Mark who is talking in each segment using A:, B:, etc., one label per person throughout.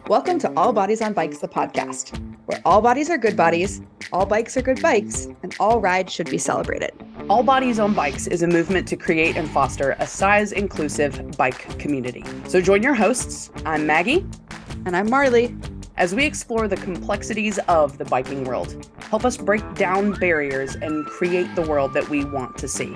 A: Welcome to All Bodies on Bikes, the podcast, where all bodies are good bodies, all bikes are good bikes, and all rides should be celebrated.
B: All Bodies on Bikes is a movement to create and foster a size-inclusive bike community. So join your hosts, I'm Maggie.
A: And I'm Marley.
B: As we explore the complexities of the biking world, help us break down barriers and create the world that we want to see.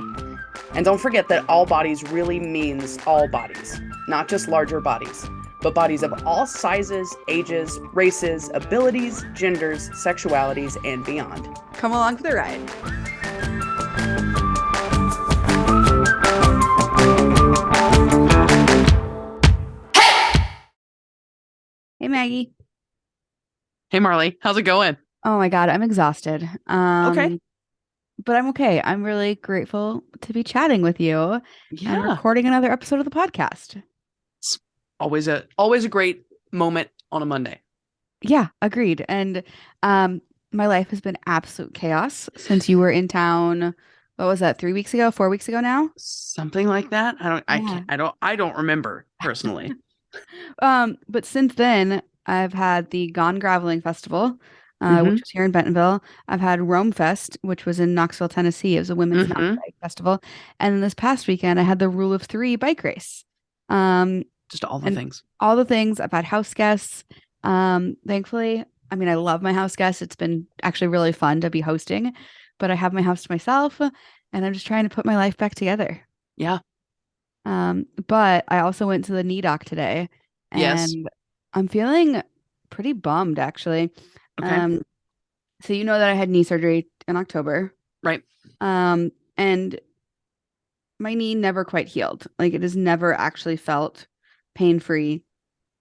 B: And don't forget that all bodies really means all bodies, not just larger bodies, but bodies of all sizes, ages, races, abilities, genders, sexualities, and beyond.
A: Come along for the ride. Hey, Maggie.
B: Hey, Marley. How's it going?
A: Oh my God, I'm exhausted.
B: Okay.
A: But I'm okay. I'm really grateful to be chatting with you and
B: Yeah.
A: recording another episode of the podcast.
B: It's always a great moment on a Monday.
A: Yeah, agreed. And my life has been absolute chaos since you were in town. What was that, 3 weeks ago, 4 weeks ago now?
B: Something like that. I don't remember personally.
A: But since then, I've had the Gone Graveling Festival, which was here in Bentonville. I've had Rome Fest, which was in Knoxville, Tennessee. It was a women's mountain bike festival. And then this past weekend, I had the Rule of Three bike race.
B: Just all the things.
A: All the things. I've had house guests. Thankfully, I mean, I love my house guests. It's been actually really fun to be hosting, but I have my house to myself, and I'm just trying to put my life back together.
B: Yeah.
A: But I also went to the knee doc today, and
B: Yes.
A: I'm feeling pretty bummed, actually.
B: Okay.
A: So you know that I had knee surgery in October.
B: Right.
A: And my knee never quite healed. Like, it has never actually felt pain-free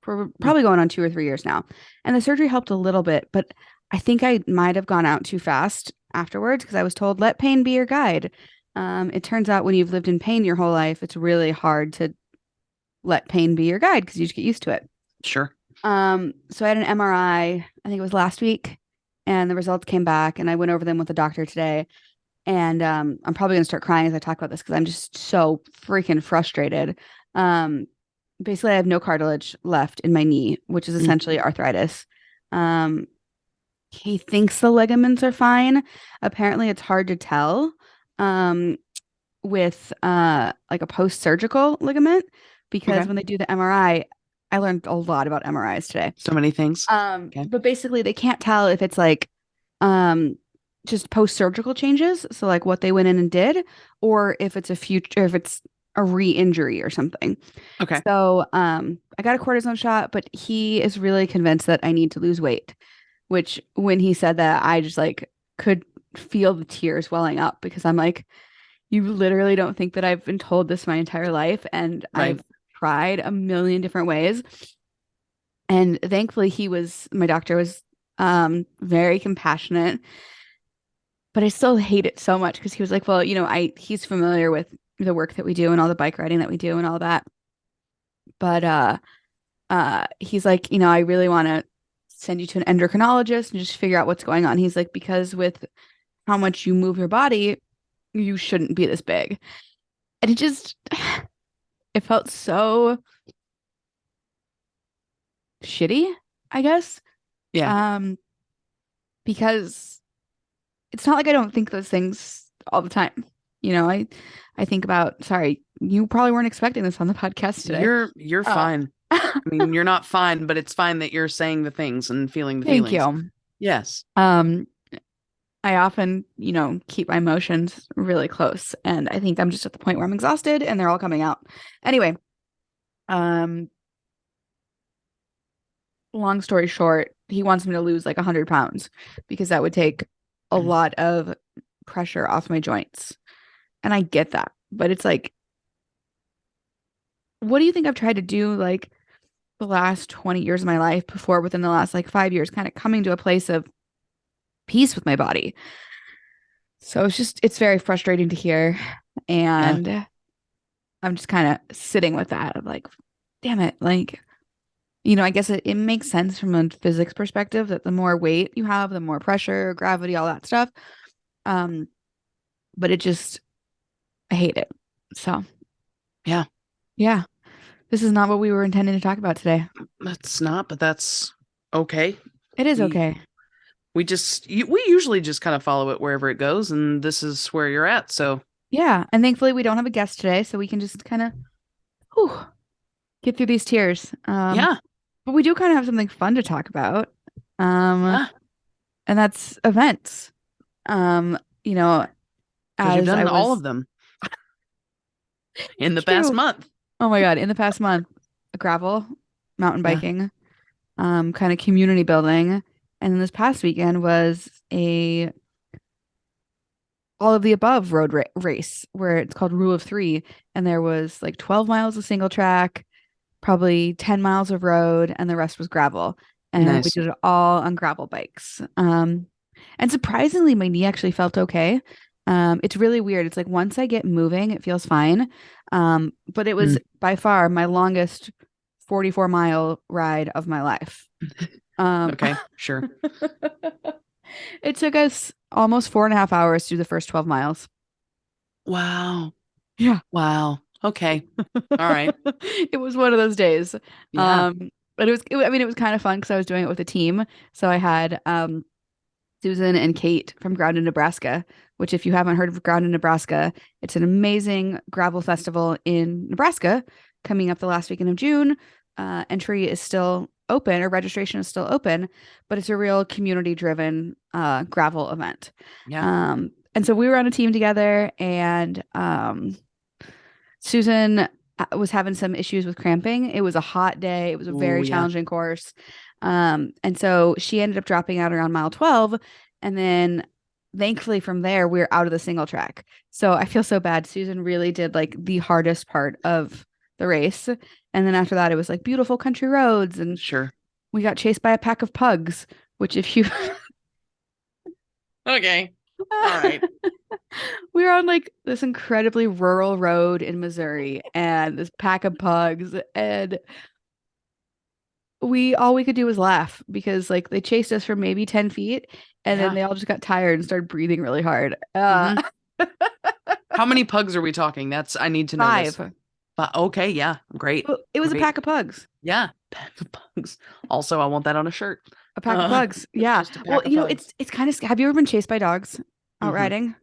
A: for probably going on 2 or 3 years now. And the surgery helped a little bit, but I think I might have gone out too fast afterwards because I was told, let pain be your guide. It turns out when you've lived in pain your whole life, it's really hard to let pain be your guide because you just get used to it.
B: Sure.
A: So I had an MRI, I think it was last week, and the results came back, and I went over them with the doctor today. And I'm probably gonna start crying as I talk about this because I'm just so freaking frustrated. Basically, I have no cartilage left in my knee, which is essentially arthritis. He thinks the ligaments are fine. Apparently, it's hard to tell with like a post-surgical ligament because when they do the MRI, I learned a lot about MRIs today.
B: So many things.
A: But basically, they can't tell if it's like just post-surgical changes, so like what they went in and did, or if it's if it's a re-injury or something.
B: Okay.
A: So I got a cortisone shot, but he is really convinced that I need to lose weight, which when he said that, I just like could feel the tears welling up because I'm like, you literally don't think that I've been told this my entire life, and I've tried a million different ways. And thankfully my doctor was very compassionate, but I still hate it so much because he was like, well, he's familiar with the work that we do and all the bike riding that we do and all that. But he's like, I really want to send you to an endocrinologist and just figure out what's going on. He's like, because with how much you move your body, you shouldn't be this big. And it felt so shitty, I guess.
B: Yeah.
A: Because it's not like I don't think those things all the time. I think about, sorry, you probably weren't expecting this on the podcast today.
B: You're fine. I mean, you're not fine, but it's fine that you're saying the things and feeling the feelings.
A: Thank you.
B: Yes.
A: I often, keep my emotions really close, and I think I'm just at the point where I'm exhausted and they're all coming out. Anyway, long story short, he wants me to lose like 100 pounds because that would take a lot of pressure off my joints. And I get that, but it's like, what do you think I've tried to do like the last 20 years of my life before within the last like 5 years, kind of coming to a place of peace with my body? So it's very frustrating to hear. And I'm just kind of sitting with that of like, damn it. Like, I guess it makes sense from a physics perspective that the more weight you have, the more pressure, gravity, all that stuff. But I hate it. So
B: yeah.
A: This is not what we were intending to talk about today.
B: That's not, but that's okay.
A: It is
B: We
A: okay.
B: we usually just kind of follow it wherever it goes, and this is where you're at. So
A: Yeah. And thankfully we don't have a guest today, so we can just kind of get through these tears.
B: yeah,
A: But we do kind of have something fun to talk about. Um,
B: yeah,
A: and that's events. You know,
B: because you've
A: as I
B: done all
A: was
B: of them in
A: it's
B: the past
A: true.
B: month.
A: Oh my God, in the past month, gravel, mountain
B: Yeah,
A: biking, kind of community building. And then this past weekend was a all of the above race where it's called Rule of Three. And there was like 12 miles of single track, probably 10 miles of road, and the rest was gravel. And we
B: nice.
A: did it all on gravel bikes. And surprisingly, my knee actually felt okay. It's really weird. It's like once I get moving, it feels fine. But it was
B: Mm,
A: by far my longest 44-mile ride of my life. Um,
B: okay, sure.
A: it took us almost 4.5 hours to do the first 12 miles.
B: Wow,
A: Yeah.
B: wow. Okay, all right.
A: It was one of those days.
B: Yeah,
A: But I mean, it was kind of fun because I was doing it with a team. So I had Susan and Kate from Ground in Nebraska, which if you haven't heard of Ground in Nebraska, it's an amazing gravel festival in Nebraska coming up the last weekend of June. Entry is still open or registration is still open, but it's a real community driven gravel event.
B: yeah.
A: And so we were on a team together and Susan was having some issues with cramping. It was a hot day. It was a
B: Oh,
A: very
B: yeah.
A: challenging course. And so she ended up dropping out around mile 12. And then thankfully from there, we were out of the single track. So I feel so bad. Susan really did like the hardest part of the race. And then after that, it was like beautiful country roads. And
B: Sure.
A: we got chased by a pack of pugs, which if you
B: Okay. All right.
A: we were on like this incredibly rural road in Missouri and this pack of pugs and we all we could do was laugh because like they chased us for maybe 10 feet and then
B: Yeah.
A: they all just got tired and started breathing really hard.
B: Hmm. How many pugs are we talking? I need to know this.
A: Five.
B: But okay, yeah, great,
A: Well, it was a
B: great.
A: pack of pugs.
B: Yeah, pack of pugs. Also, I want that on a shirt.
A: A pack of pugs. Yeah.
B: Just a
A: Well,
B: pack of pugs.
A: it's kind of have you ever been chased by dogs out
B: Hmm.
A: riding?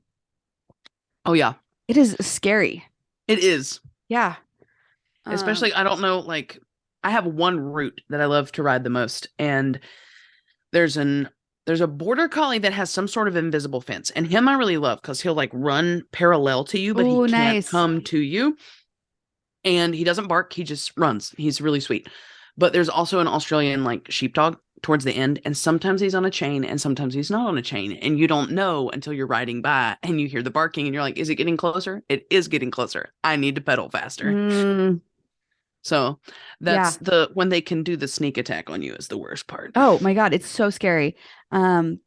B: Oh yeah,
A: It is scary.
B: it is.
A: Yeah.
B: Especially, I don't know, like I have one route that I love to ride the most, and there's an there's a border collie that has some sort of invisible fence, and him I really love because he'll like run parallel to you, but he
A: Oh,
B: can't
A: nice.
B: come to you, and he doesn't bark, he just runs. He's really sweet. But there's also an Australian like sheepdog towards the end, and sometimes he's on a chain and sometimes he's not on a chain, and you don't know until you're riding by and you hear the barking and you're like, is it getting closer? It is getting closer. I need to pedal faster.
A: Mm,
B: So
A: yeah.
B: that's the when they can do the sneak attack on you is the worst part.
A: Oh my God, it's so scary. Um,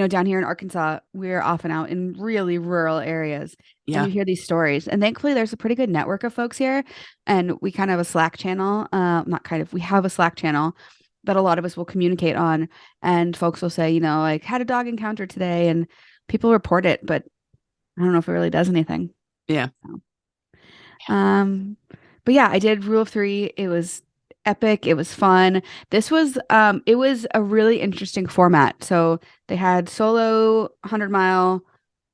A: down here in Arkansas, we're often out in really rural areas and
B: Yeah.
A: you hear these stories. And thankfully there's a pretty good network of folks here. And we kind of have a Slack channel. Not kind of, we have a Slack channel that a lot of us will communicate on. And folks will say, like had a dog encounter today and people report it, but I don't know if it really does anything.
B: Yeah.
A: So, um, but yeah, I did Rule of Three. It was epic. It was fun. It was a really interesting format. So they had solo 100 mile,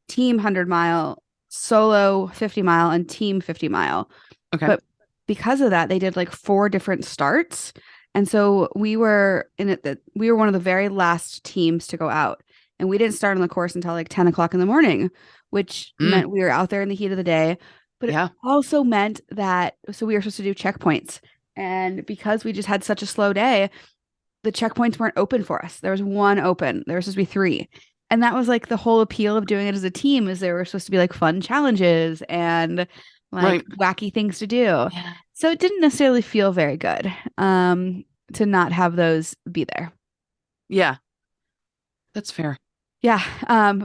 A: team 100 mile, solo 50 mile, and team 50 mile.
B: Okay.
A: But because of that, they did like four different starts. And so we were in it that we were one of the very last teams to go out. And we didn't start on the course until like 10 o'clock in the morning, which
B: Mm,
A: meant we were out there in the heat of the day. But it
B: yeah.
A: also meant that so we were supposed to do checkpoints. And because we just had such a slow day, the checkpoints weren't open for us. There was one open. There was supposed to be three. And that was like the whole appeal of doing it as a team is there were supposed to be like fun challenges and like
B: Right.
A: wacky things to do.
B: Yeah.
A: So it didn't necessarily feel very good to not have those be there.
B: Yeah. That's fair.
A: Yeah.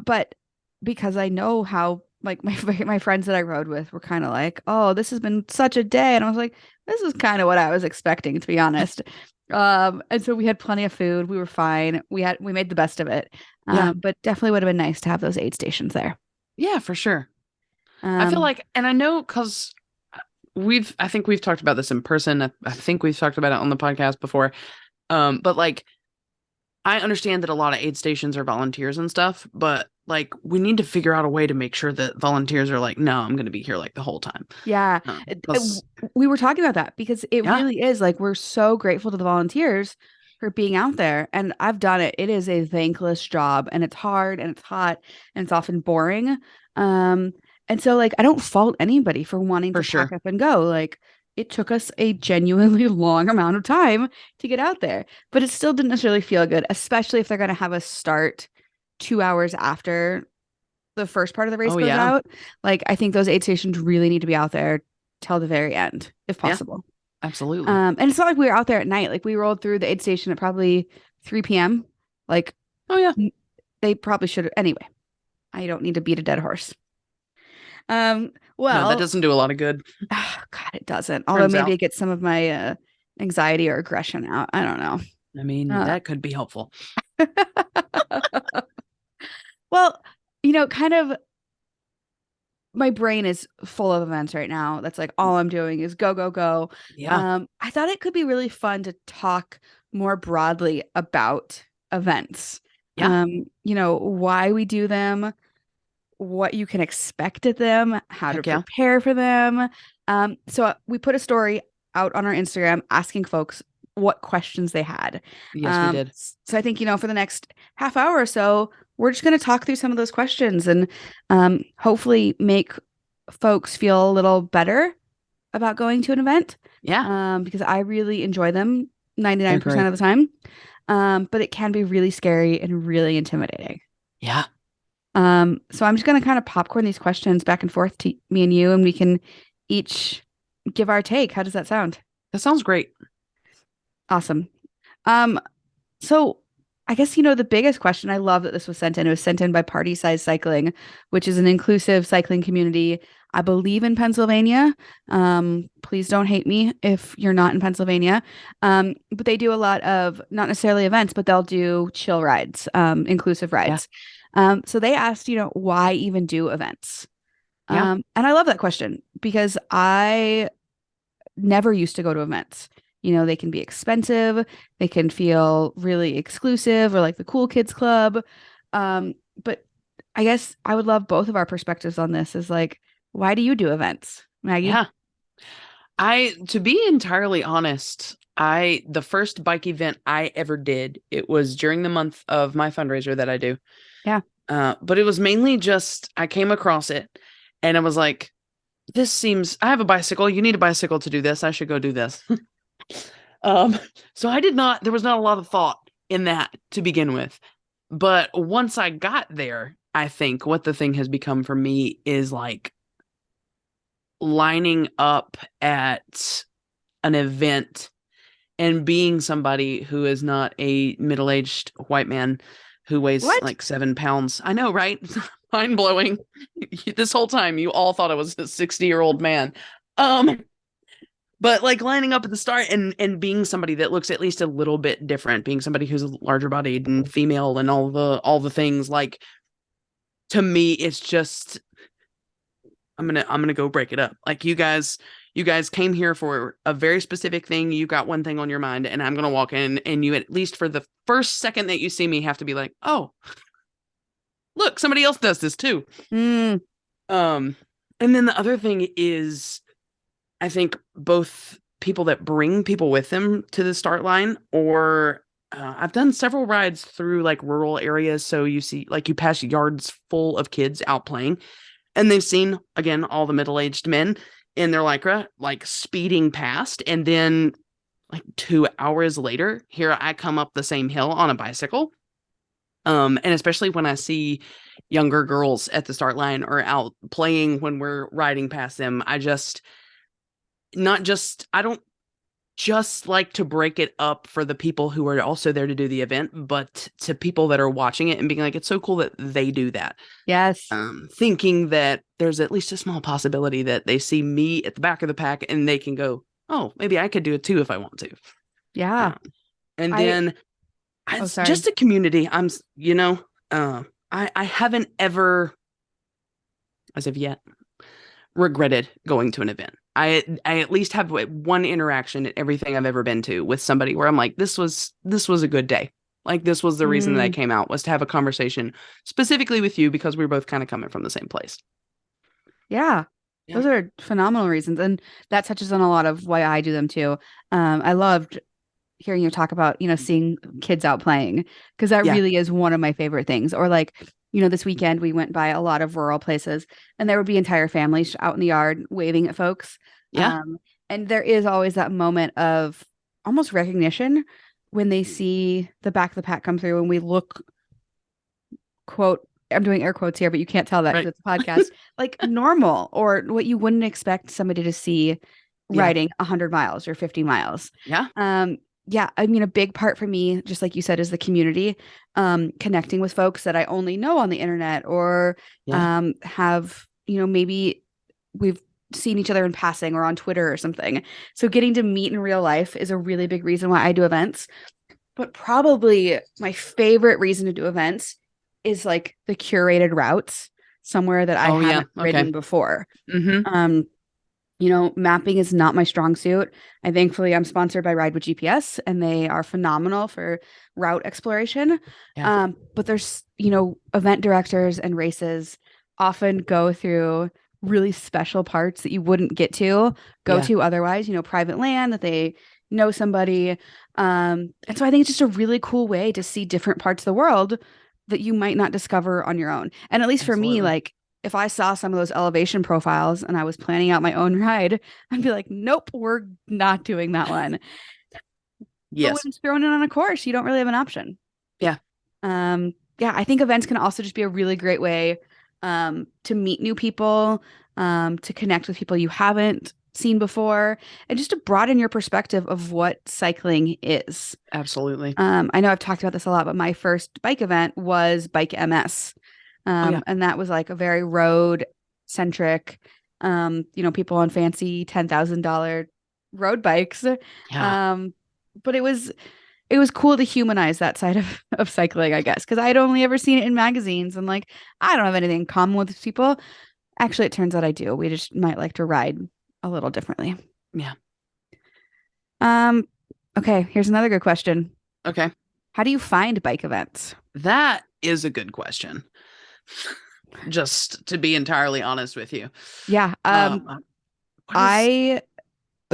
A: But because I know how like my friends that I rode with were kind of like, oh, this has been such a day. And I was like, this is kind of what I was expecting, to be honest. And so we had plenty of food. We were fine. We made the best of it.
B: Yeah.
A: But definitely would have been nice to have those aid stations there.
B: Yeah, for sure. I feel
A: Um,
B: like, and I know because I think we've talked about this in person. I think we've talked about it on the podcast before. But like, I understand that a lot of aid stations are volunteers and stuff, but like, we need to figure out a way to make sure that volunteers are like, no, I'm going to be here like the whole time.
A: Yeah.
B: Plus,
A: We were talking about that because it
B: yeah,
A: really is like we're so grateful to the volunteers for being out there. And I've done it. It is a thankless job and it's hard and it's hot and it's often boring. Um, and so like I don't fault anybody for wanting
B: for
A: to pack
B: sure.
A: up and go. Like it took us a genuinely long amount of time to get out there, but it still didn't necessarily feel good, especially if they're going to have us start 2 hours after the first part of the race
B: Oh,
A: goes
B: yeah.
A: out. Like I think those aid stations really need to be out there till the very end, if
B: Yeah,
A: possible.
B: absolutely.
A: And it's not like we were out there at night. Like we rolled through the aid station at probably 3 p.m. Like
B: Oh, yeah.
A: they probably should have anyway. I don't need to beat a dead horse.
B: No, that
A: Well,
B: doesn't do a lot of good.
A: God, it doesn't. Although
B: Turns
A: maybe
B: out.
A: it gets some of my anxiety or aggression out. I don't know.
B: I mean,
A: Uh,
B: that could be helpful.
A: well, kind of my brain is full of events right now. That's like all I'm doing is go, go, go.
B: Yeah.
A: I thought it could be really fun to talk more broadly about events.
B: Yeah.
A: Why we do them, what you can expect at them, how to
B: Heck yeah.
A: prepare for them. So we put a story out on our Instagram asking folks what questions they had.
B: Yes, we did.
A: So I think, for the next half hour or so, we're just going to talk through some of those questions and hopefully make folks feel a little better about going to an event.
B: Yeah.
A: Because I really enjoy them
B: I
A: 99%
B: agree.
A: of the time. But it can be really scary and really intimidating.
B: Yeah.
A: So I'm just going to kind of popcorn these questions back and forth to me and you, and we can each give our take. How does that sound?
B: That sounds great.
A: Awesome. Um, so I guess, the biggest question, I love that this was sent in. It was sent in by Party Size Cycling, which is an inclusive cycling community, I believe in Pennsylvania. Please don't hate me if you're not in Pennsylvania. But they do a lot of not necessarily events, but they'll do chill rides, inclusive
B: Yeah.
A: rides. So they asked, why even do events?
B: Yeah.
A: And I love that question because I never used to go to events. They can be expensive, they can feel really exclusive or like the cool kids club. But I guess I would love both of our perspectives on this is like, why do you do events, Maggie?
B: Yeah. To be entirely honest, the first bike event I ever did, it was during the month of my fundraiser that I do.
A: Yeah.
B: But it was mainly just, I came across it and I was like, I have a bicycle. You need a bicycle to do this. I should go do this. So there was not a lot of thought in that to begin with. But once I got there, I think what the thing has become for me is like lining up at an event and being somebody who is not a middle-aged white man who weighs
A: What?
B: like 7 pounds. I know, right? Mind blowing. This whole time, you all thought I was a 60-year-old man. But like lining up at the start and being somebody that looks at least a little bit different, being somebody who's larger bodied and female and all the things, like to me, it's just I'm gonna go break it up. Like you guys came here for a very specific thing. You got one thing on your mind, and I'm gonna walk in, and you, at least for the first second that you see me, have to be like, oh, look, somebody else does this too.
A: Mm,
B: And then the other thing is, I think both people that bring people with them to the start line, or I've done several rides through like rural areas. So you see, like, you pass yards full of kids out playing, and they've seen, again, all the middle-aged men in their lycra, like speeding past. And then, like, 2 hours later, here I come up the same hill on a bicycle. And especially when I see younger girls at the start line or out playing when we're riding past them, I don't just like to break it up for the people who are also there to do the event, but to people that are watching it and being like, it's so cool that they do that.
A: yes.
B: Thinking that there's at least a small possibility that they see me at the back of the pack and they can go, oh, maybe I could do it too if I want to.
A: Yeah.
B: And
A: I
B: then
A: oh
B: it's
A: sorry.
B: just a community. I haven't ever, as of yet, regretted going to an event. I at least have one interaction at everything I've ever been to with somebody where I'm like, this was a good day. Like this was the reason that I
A: Mm,
B: came out, was to have a conversation specifically with you because we were both kind of coming from the same place.
A: yeah.
B: Yeah.
A: Those are phenomenal reasons. And that touches on a lot of why I do them too. I loved hearing you talk about, seeing kids out playing because that
B: Yeah.
A: really is one of my favorite things. Or like, this weekend we went by a lot of rural places and there would be entire families out in the yard waving at folks.
B: Yeah.
A: Um, and there is always that moment of almost recognition when they see the back of the pack come through and we look, quote, I'm doing air quotes here, but you can't tell that because
B: Right.
A: it's a podcast, like normal or what you wouldn't expect somebody to see
B: Yeah.
A: riding 100 miles or 50 miles.
B: Yeah.
A: Yeah, I mean, a big part for me, just like you said, is the community, connecting with folks that I only know on the internet or
B: Yeah.
A: have, maybe we've seen each other in passing or on Twitter or something. So getting to meet in real life is a really big reason why I do events. But probably my favorite reason to do events is like the curated routes somewhere that I
B: Oh yeah.
A: haven't
B: Okay.
A: ridden before.
B: Mm-hmm.
A: Um, Mapping is not my strong suit. I thankfully I'm sponsored by Ride with GPS and they are phenomenal for route exploration.
B: Yeah.
A: But there's, event directors and races often go through really special parts that you wouldn't go
B: Yeah.
A: to otherwise, private land that they know somebody. And so I think it's just a really cool way to see different parts of the world that you might not discover on your own. And at least for me,
B: Absolutely.
A: like if I saw some of those elevation profiles and I was planning out my own ride, I'd be like, nope, we're not doing that one. But when
B: Yes.
A: it's thrown in on a course, you don't really have an option.
B: Yeah.
A: Yeah, I think events can also just be a really great way to meet new people, to connect with people you haven't seen before, and just to broaden your perspective of what cycling is.
B: Absolutely.
A: I know I've talked about this a lot, but my first bike event was Bike MS.
B: Oh yeah.
A: And that was like a very road centric, people on fancy $10,000 road bikes.
B: Yeah.
A: Um, but it was cool to humanize that side of cycling, I guess, because I'd only ever seen it in magazines and like I don't have anything in common with these people. Actually, it turns out I do. We just might like to ride a little differently.
B: Yeah.
A: Um, okay, here's another good question.
B: Okay.
A: How do you find bike events?
B: That is a good question. Just to be entirely honest with you.
A: Yeah,
B: What is
A: I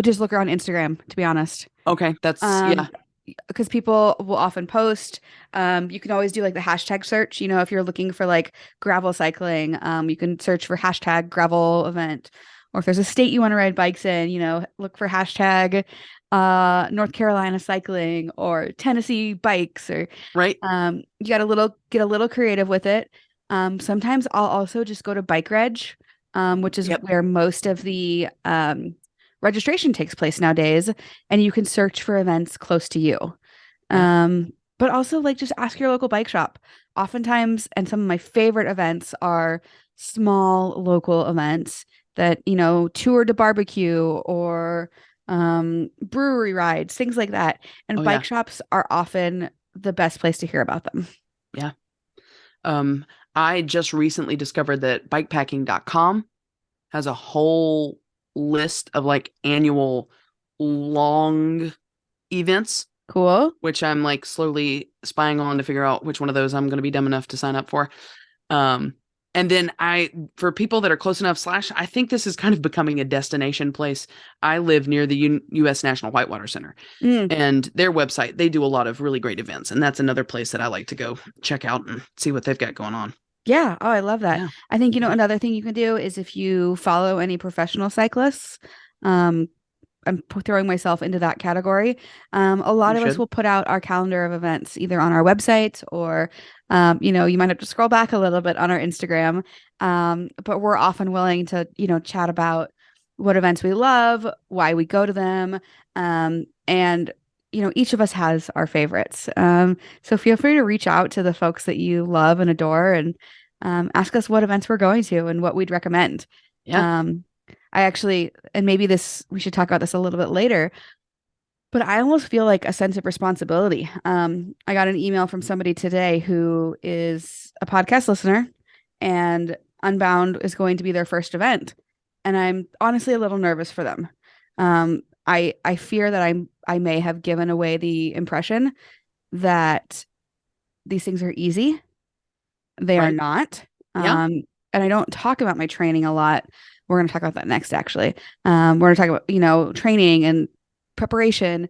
A: just look around Instagram, to be honest.
B: okay, that's
A: Um,
B: yeah.
A: because people will often post. You can always do like the hashtag search. If you're looking for like gravel cycling, you can search for hashtag gravel event. Or if there's a state you want to ride bikes in, look for hashtag North Carolina cycling or Tennessee bikes or
B: Right?
A: you got get a little creative with it. Sometimes I'll also just go to Bike Reg, which is
B: Yep.
A: where most of the registration takes place nowadays, and you can search for events close to you.
B: Yeah.
A: But also like just ask your local bike shop. Oftentimes, and some of my favorite events are small local events that, tour to barbecue or brewery rides, things like that. And
B: Oh
A: bike
B: yeah.
A: shops are often the best place to hear about them.
B: Yeah. Um, I just recently discovered that bikepacking.com has a whole list of like annual long events,
A: Cool.
B: which I'm like slowly spying on to figure out which one of those I'm going to be dumb enough to sign up for. Um, and then for people that are close enough, I think this is kind of becoming a destination place. I live near the U.S. National Whitewater Center,
A: Mm,
B: and their website, they do a lot of really great events. And that's another place that I like to go check out and see what they've got going on.
A: yeah. Oh, I love that.
B: Yeah.
A: I think,
B: Yeah.
A: another thing you can do is if you follow any professional cyclists, um, I'm throwing myself into that category. A lot
B: You
A: of us
B: should.
A: will put out our calendar of events either on our website or, you might have to scroll back a little bit on our Instagram. But we're often willing to, chat about what events we love, why we go to them. And, each of us has our favorites. So feel free to reach out to the folks that you love and adore and ask us what events we're going to and what we'd recommend.
B: Yeah.
A: Um, I actually, and maybe we should talk about this a little bit later, but I almost feel like a sense of responsibility. I got an email from somebody today who is a podcast listener and Unbound is going to be their first event. and I'm honestly a little nervous for them. I fear that I may have given away the impression that these things are easy. They are
B: Right.
A: not.
B: Yeah.
A: And I don't talk about my training a lot. We're going to talk about that next, actually. We're going to talk about, training and preparation,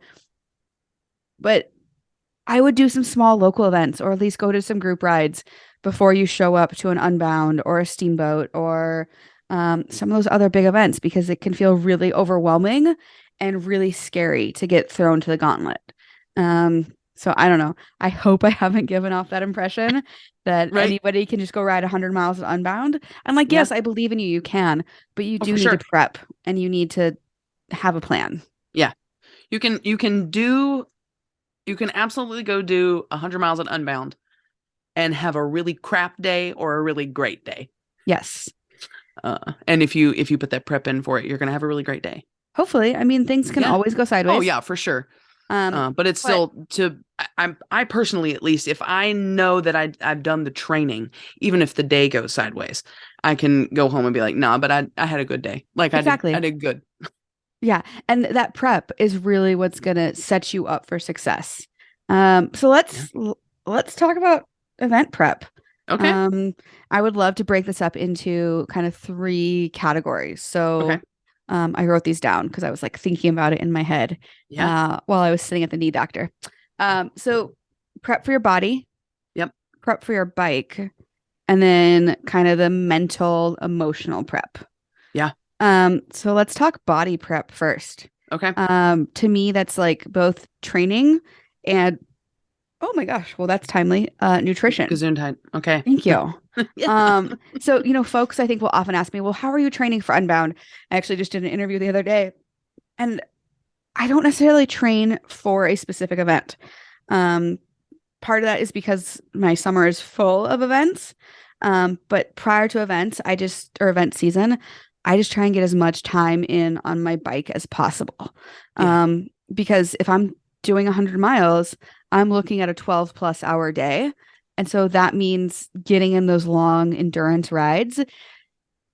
A: but I would do some small local events or at least go to some group rides before you show up to an Unbound or a Steamboat or some of those other big events because it can feel really overwhelming and really scary to get thrown to the gauntlet. So I don't know. I hope I haven't given off that impression that
B: Right.
A: anybody can just go ride 100 miles at Unbound. I'm like,
B: Yeah.
A: yes, I believe in you. You can, but you
B: Oh,
A: do
B: for
A: need to
B: sure.
A: prep and you need to have a plan.
B: Yeah. You can absolutely go do 100 miles at Unbound and have a really crap day or a really great day.
A: Yes.
B: And if you put that prep in for it, you're gonna have a really great day.
A: Hopefully. I mean, things can
B: Yeah.
A: always go
B: Oh
A: sideways.
B: yeah, for sure.
A: Um,
B: But it's
A: but
B: still I personally, at least, if I know that I've done the training, even if the day goes sideways, I can go home and be like, nah, but I had a good day. Like I
A: exactly.
B: did good.
A: Yeah. And that prep is really what's going to set you up for success. So
B: Yeah.
A: let's talk about event prep.
B: Okay.
A: Um, I would love to break this up into kind of three categories.
B: Okay.
A: So I wrote these down because I was like thinking about it in my head
B: Yeah.
A: while I was sitting at the knee doctor. So prep for your body,
B: Yep.
A: prep for your bike, and then kind of the mental, emotional prep.
B: Yeah.
A: So let's talk body prep first.
B: Okay.
A: To me, that's like both training and oh my gosh, well, that's timely. Nutrition.
B: Gesundheit. Okay.
A: Thank you.
B: Yeah.
A: So folks I think will often ask me, well, how are you training for Unbound? I actually just did an interview the other day, and I don't necessarily train for a specific event. Um, Part of that is because my summer is full of events. But prior to events, or event season, I just try and get as much time in on my bike as possible.
B: Yeah.
A: Because if I'm doing 100 miles, I'm looking at a 12 plus hour day. And so that means getting in those long endurance rides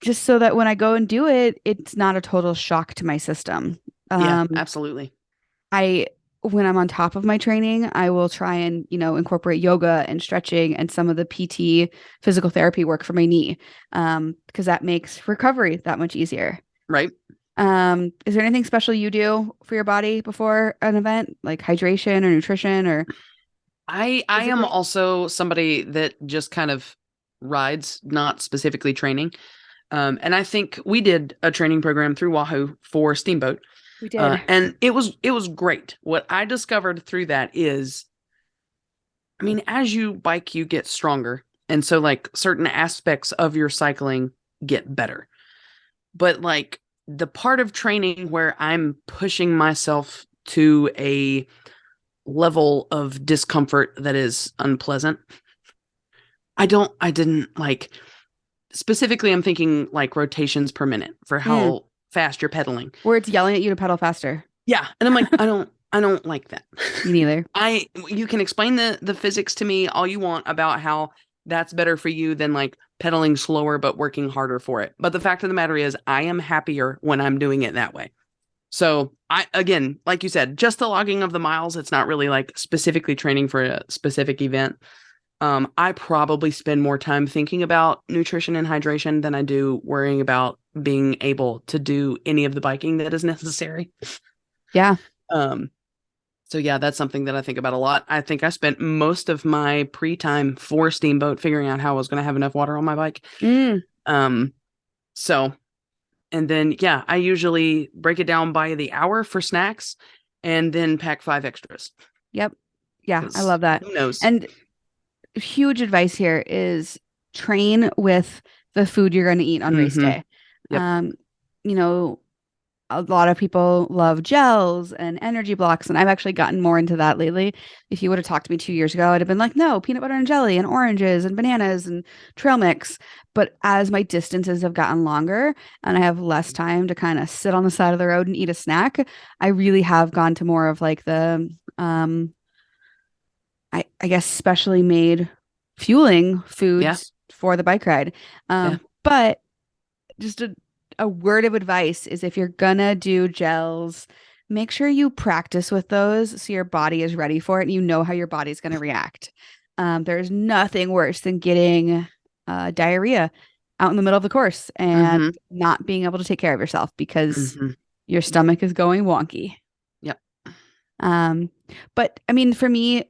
A: just so that when I go and do it, it's not a total shock to my system.
B: Yeah.
A: Um,
B: Absolutely.
A: I when I'm on top of my training, I will try and, incorporate yoga and stretching and some of the PT physical therapy work for my knee. Because that makes recovery that much easier.
B: Right.
A: Is there anything special you do for your body before an event, like hydration or nutrition or
B: I am
A: physically?
B: also somebody that just kind of rides, not specifically training. And I think we did a training program through Wahoo for Steamboat.
A: We did.
B: And it was great. What I discovered through that is, I mean, as you bike, you get stronger. And so like certain aspects of your cycling get better. But like the part of training where I'm pushing myself to a level of discomfort that is unpleasant, I didn't like, specifically I'm thinking like rotations per minute for
A: Mm,
B: how fast you're pedaling.
A: where it's yelling at you to pedal faster.
B: Yeah. And I'm like, I don't like that.
A: Me neither.
B: You can explain the physics to me all you want about how that's better for you than like pedaling slower but working harder for it. But the fact of the matter is I am happier when I'm doing it that way. So I, again, like you said, just the logging of the miles, it's not really like specifically training for a specific event. I probably spend more time thinking about nutrition and hydration than I do worrying about being able to do any of the biking that is necessary.
A: Yeah.
B: Um, so yeah, that's something that I think about a lot. I think I spent most of my pre-time for Steamboat figuring out how I was going to have enough water on my bike.
A: Mm,
B: Um, so, and then yeah, I usually break it down by the hour for snacks and then pack 5 extras
A: yep. Yeah, I
B: because
A: love that.
B: who knows?
A: And huge advice here is train with the food you're going to eat on race
B: Mm-hmm.
A: day.
B: Yep.
A: Um, you know, a lot of people love gels and energy blocks, and I've actually gotten more into that lately. If you would have talked to me 2 years ago, I'd have been like, no, peanut butter and jelly and oranges and bananas and trail mix. But as my distances have gotten longer and I have less time to kind of sit on the side of the road and eat a snack, I really have gone to more of like the I guess specially made fueling
B: Yeah.
A: foods for the bike ride.
B: Yeah.
A: But just a a word of advice is if you're gonna do gels, make sure you practice with those so your body is ready for it and you know how your body's gonna react. There's nothing worse than getting diarrhea out in the middle of the course and
B: Mm-hmm.
A: not being able to take care of yourself because
B: Mm-hmm.
A: your stomach is going wonky.
B: Yep.
A: Um, but I mean, for me,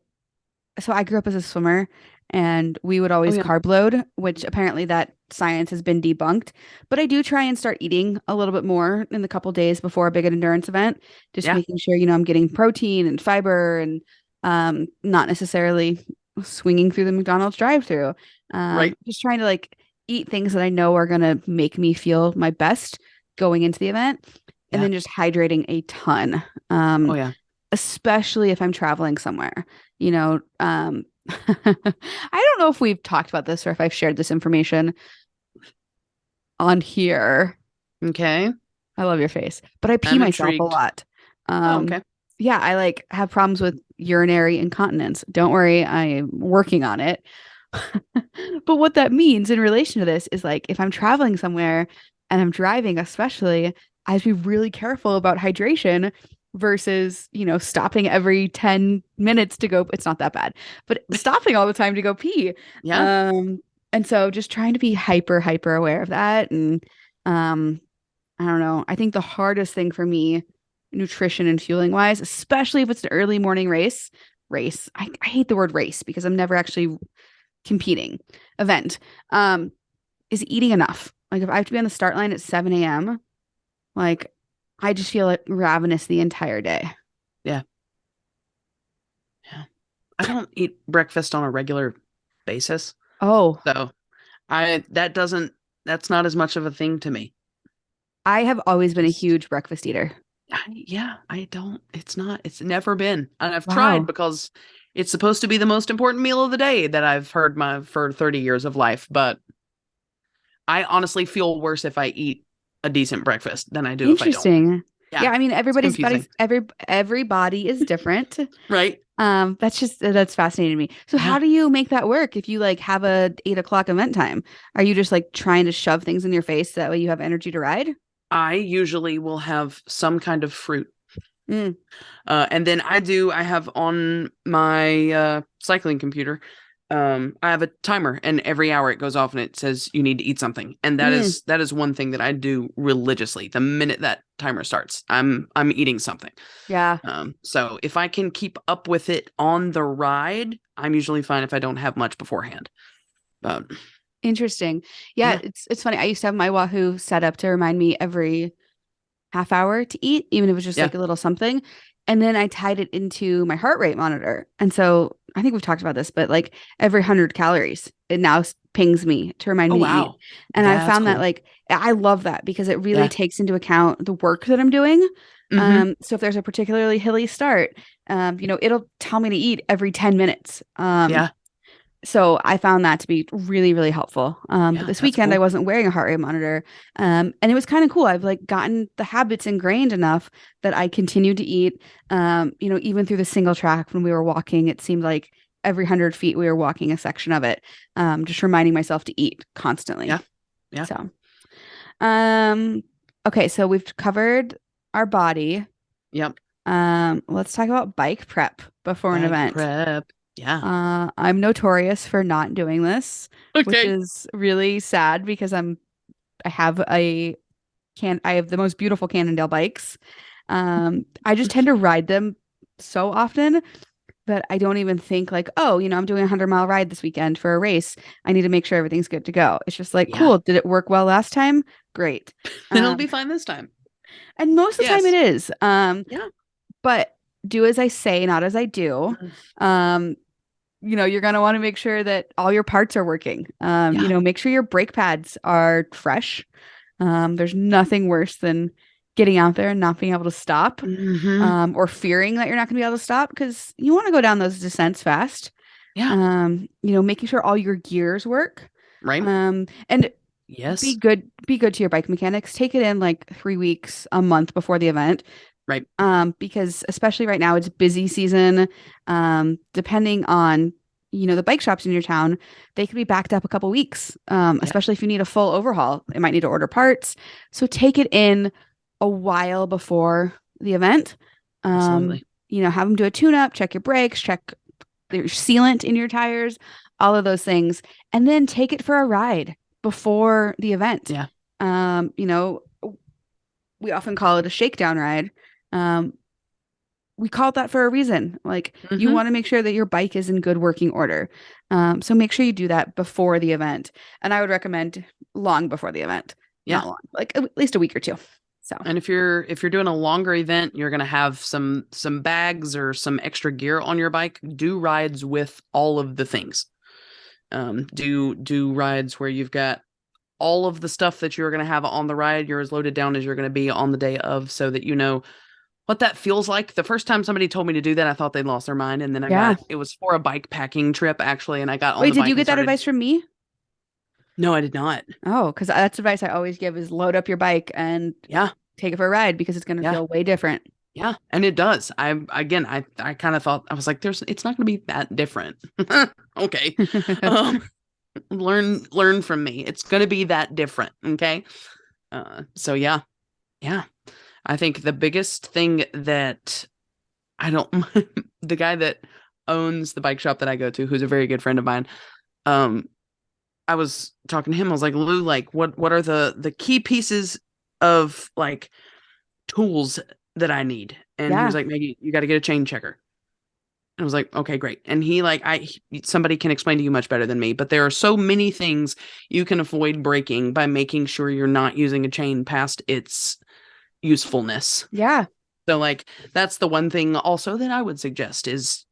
A: so I grew up as a swimmer and we would
B: Oh
A: always
B: yeah.
A: carb load, which apparently that science has been debunked. But I do try and start eating a little bit more in the couple days before a big endurance event, just
B: Yeah.
A: making sure, I'm getting protein and fiber and not necessarily swinging through the McDonald's drive-through.
B: Right.
A: Just trying to like eat things that I know are going to make me feel my best going into the event and
B: Yeah.
A: then just hydrating a ton.
B: Oh yeah.
A: Especially if I'm traveling somewhere. I don't know if we've talked about this or if I've shared this information on here.
B: Okay.
A: I love your face, but I pee
B: I'm
A: myself a
B: intrigued.
A: lot.
B: Oh,
A: Um,
B: okay.
A: yeah, I like have problems with urinary incontinence. Don't worry, I'm working on it. But what that means in relation to this is like if I'm traveling somewhere and I'm driving, especially, I have to be really careful about hydration versus, stopping every 10 minutes to go. It's not that bad, but stopping all the time to go pee.
B: Yeah.
A: Um, and so just trying to be hyper aware of that. And um, I don't know. I think the hardest thing for me, nutrition and fueling wise, especially if it's an early morning race. I hate the word race because I'm never actually competing event, is eating enough. Like if I have to be on the start line at 7 a.m., like I just feel like ravenous the entire day.
B: Yeah. Yeah. I don't eat breakfast on a regular basis.
A: Oh,
B: So I that doesn't that's not as much of a thing to me.
A: I have always been a
B: Just
A: huge breakfast eater.
B: yeah, I don't it's never been. And I've tried
A: Wow.
B: because it's supposed to be the most important meal of the day that I've heard my for 30 years of life, but I honestly feel worse if I eat a decent breakfast than I do if I don't.
A: Interesting.
B: Yeah.
A: Yeah, I mean
B: It's confusing.
A: every body is different.
B: Right?
A: That's fascinating to me. So
B: Yeah.
A: how do you make that work if you like have a 8 o'clock event time? Are you just like trying to shove things in your face so that way you have energy to ride?
B: I usually will have some kind of fruit.
A: Mm,
B: And then I have on my cycling computer, I have a timer, and every hour it goes off and it says you need to eat something. And
A: mm,
B: that is one thing that I do religiously. The minute that timer starts, I'm eating something.
A: yeah.
B: So if I can keep up with it on the ride, I'm usually fine if I don't have much beforehand. But
A: Interesting. Yeah,
B: yeah,
A: it's funny. I used to have my Wahoo set up to remind me every half hour to eat, even if it was just
B: yeah.
A: like a little something. And then I tied it into my heart rate monitor. And so I think we've talked about this, but like every 100 calories, it now pings me to remind
B: Oh
A: me to eat.
B: wow,
A: And I
B: that's
A: found that
B: cool.
A: like I love that because it really
B: Yeah.
A: takes into account the work that I'm doing.
B: Mm-hmm.
A: So if there's a particularly hilly start, it'll tell me to eat every 10 minutes.
B: Yeah.
A: So I found that to be really, really helpful. But
B: Yeah.
A: this
B: That's
A: weekend I
B: cool.
A: wasn't wearing a heart rate monitor. And it was kind of cool. I've like gotten the habits ingrained enough that I continued to eat. Even through the single track when we were walking, it seemed like every 100 feet we were walking a section of it. Just reminding myself to eat
B: Yeah.
A: constantly.
B: Yeah.
A: So, um, okay, so we've covered our body.
B: Yep.
A: Let's talk about bike prep before an
B: Bike
A: event.
B: prep. Yeah.
A: I'm notorious for not doing this, which
B: Okay.
A: is really sad because I have I have the most beautiful Cannondale bikes. I just tend to ride them so often that I don't even think like, oh, I'm doing a 100-mile ride this weekend for a race. I need to make sure everything's good to go. It's just like,
B: Yeah.
A: cool. Did it work well last time? Great.
B: Then it'll
A: Um,
B: be fine this time.
A: and most of the time it
B: Yes.
A: is.
B: Yeah.
A: But do as I say, not as I do.
B: Mm.
A: Um, you're going to want to make sure that all your parts are working.
B: Yeah.
A: Make sure your brake pads are fresh. There's nothing worse than getting out there and not being able to stop,
B: Mm-hmm.
A: or fearing that you're not going to be able to stop because you want to go down those descents fast.
B: Yeah.
A: Making sure all your gears work.
B: Right.
A: And
B: Yes.
A: be good to your bike mechanics. Take it in like 3 weeks, a month before the event.
B: Right.
A: Because especially right now it's busy season. Depending on the bike shops in your town, they could be backed up a couple weeks,
B: Yeah,
A: especially if you need a full overhaul. They might need to order parts. So take it in a while before the event.
B: absolutely.
A: Have them do a tune up, check your brakes, check your sealant in your tires, all of those things, and then take it for a ride before the event.
B: Yeah.
A: Um, you know, we often call it a shakedown ride. Um, we call it that for a reason. Like you
B: Hmm.
A: want to make sure that your bike is in good working order. So make sure you do that before the event. And I would recommend long before the event,
B: Yeah.
A: not long, like at least a week or two. So
B: And if you're doing a longer event, you're gonna have some bags or some extra gear on your bike. Do rides with all of the things. Do rides where you've got all of the stuff that you're gonna have on the ride. You're as loaded down as you're gonna be on the day of, so that you know what that feels like. The first time somebody told me to do that, I thought they'd lost their mind, and then
A: yeah.
B: it was for a bike packing trip actually, and I got on
A: Wait,
B: the
A: did you
B: bike and
A: get that
B: started.
A: advice from me?
B: No, I did not.
A: Oh, because that's advice I always give is load up your bike and
B: Yeah,
A: take it for a ride because it's going to
B: yeah.
A: feel way different.
B: Yeah, and it does. I kind of thought I was like, it's not going to be that different. Okay, um, learn from me. It's going to be that different. Okay, so yeah, yeah. I think the biggest thing that I don't, the guy that owns the bike shop that I go to, who's a very good friend of mine, um, I was talking to him. I was like, Lou, like, what are the key pieces of like tools that I need? And he was
A: Yeah.
B: like, Maggie, you got to get a chain checker. I was like, okay, great. And he like, somebody can explain to you much better than me, but there are so many things you can avoid breaking by making sure you're not using a chain past its usefulness.
A: Yeah.
B: So like, that's the one thing also that I would suggest is,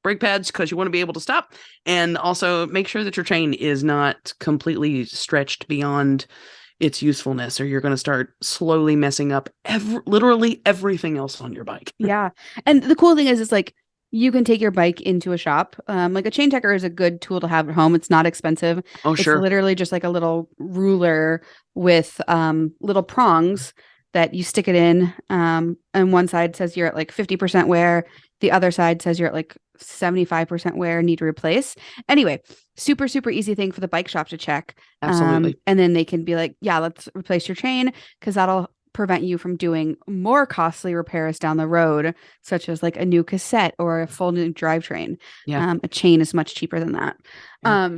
B: brake pads, because you want to be able to stop, and also make sure that your chain is not completely stretched beyond its usefulness, or you're going to start slowly messing up literally everything else on your bike.
A: Yeah. And the cool thing is like you can take your bike into a shop. Like a chain checker is a good tool to have at home. It's not expensive.
B: Oh,
A: It's
B: sure.
A: literally just like a little ruler with little prongs that you stick it in. And one side says you're at like 50% wear. The other side says you're at like 75% wear, need to replace. Anyway, super, super easy thing for the bike shop to check.
B: Absolutely.
A: And then they can be like, yeah, let's replace your chain because that'll prevent you from doing more costly repairs down the road, such as like a new cassette or a full new drivetrain.
B: Yeah.
A: A chain is much cheaper than that.
B: Yeah.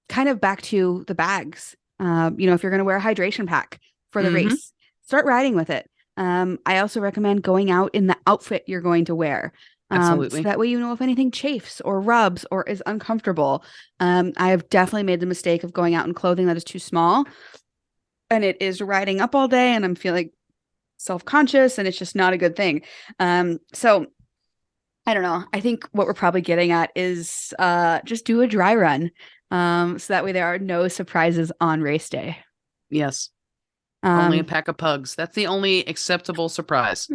A: Kind of back to the bags. If you're going to wear a hydration pack for the
B: Mm-hmm.
A: race, start riding with it. I also recommend going out in the outfit you're going to wear. So
B: Absolutely.
A: that way you know if anything chafes or rubs or is uncomfortable. I have definitely made the mistake of going out in clothing that is too small and it is riding up all day and I'm feeling self-conscious and it's just not a good thing. So I don't know. I think what we're probably getting at is just do a dry run. So that way there are no surprises on race day.
B: Yes. Only a
A: Um,
B: pack of pugs. That's the only acceptable surprise.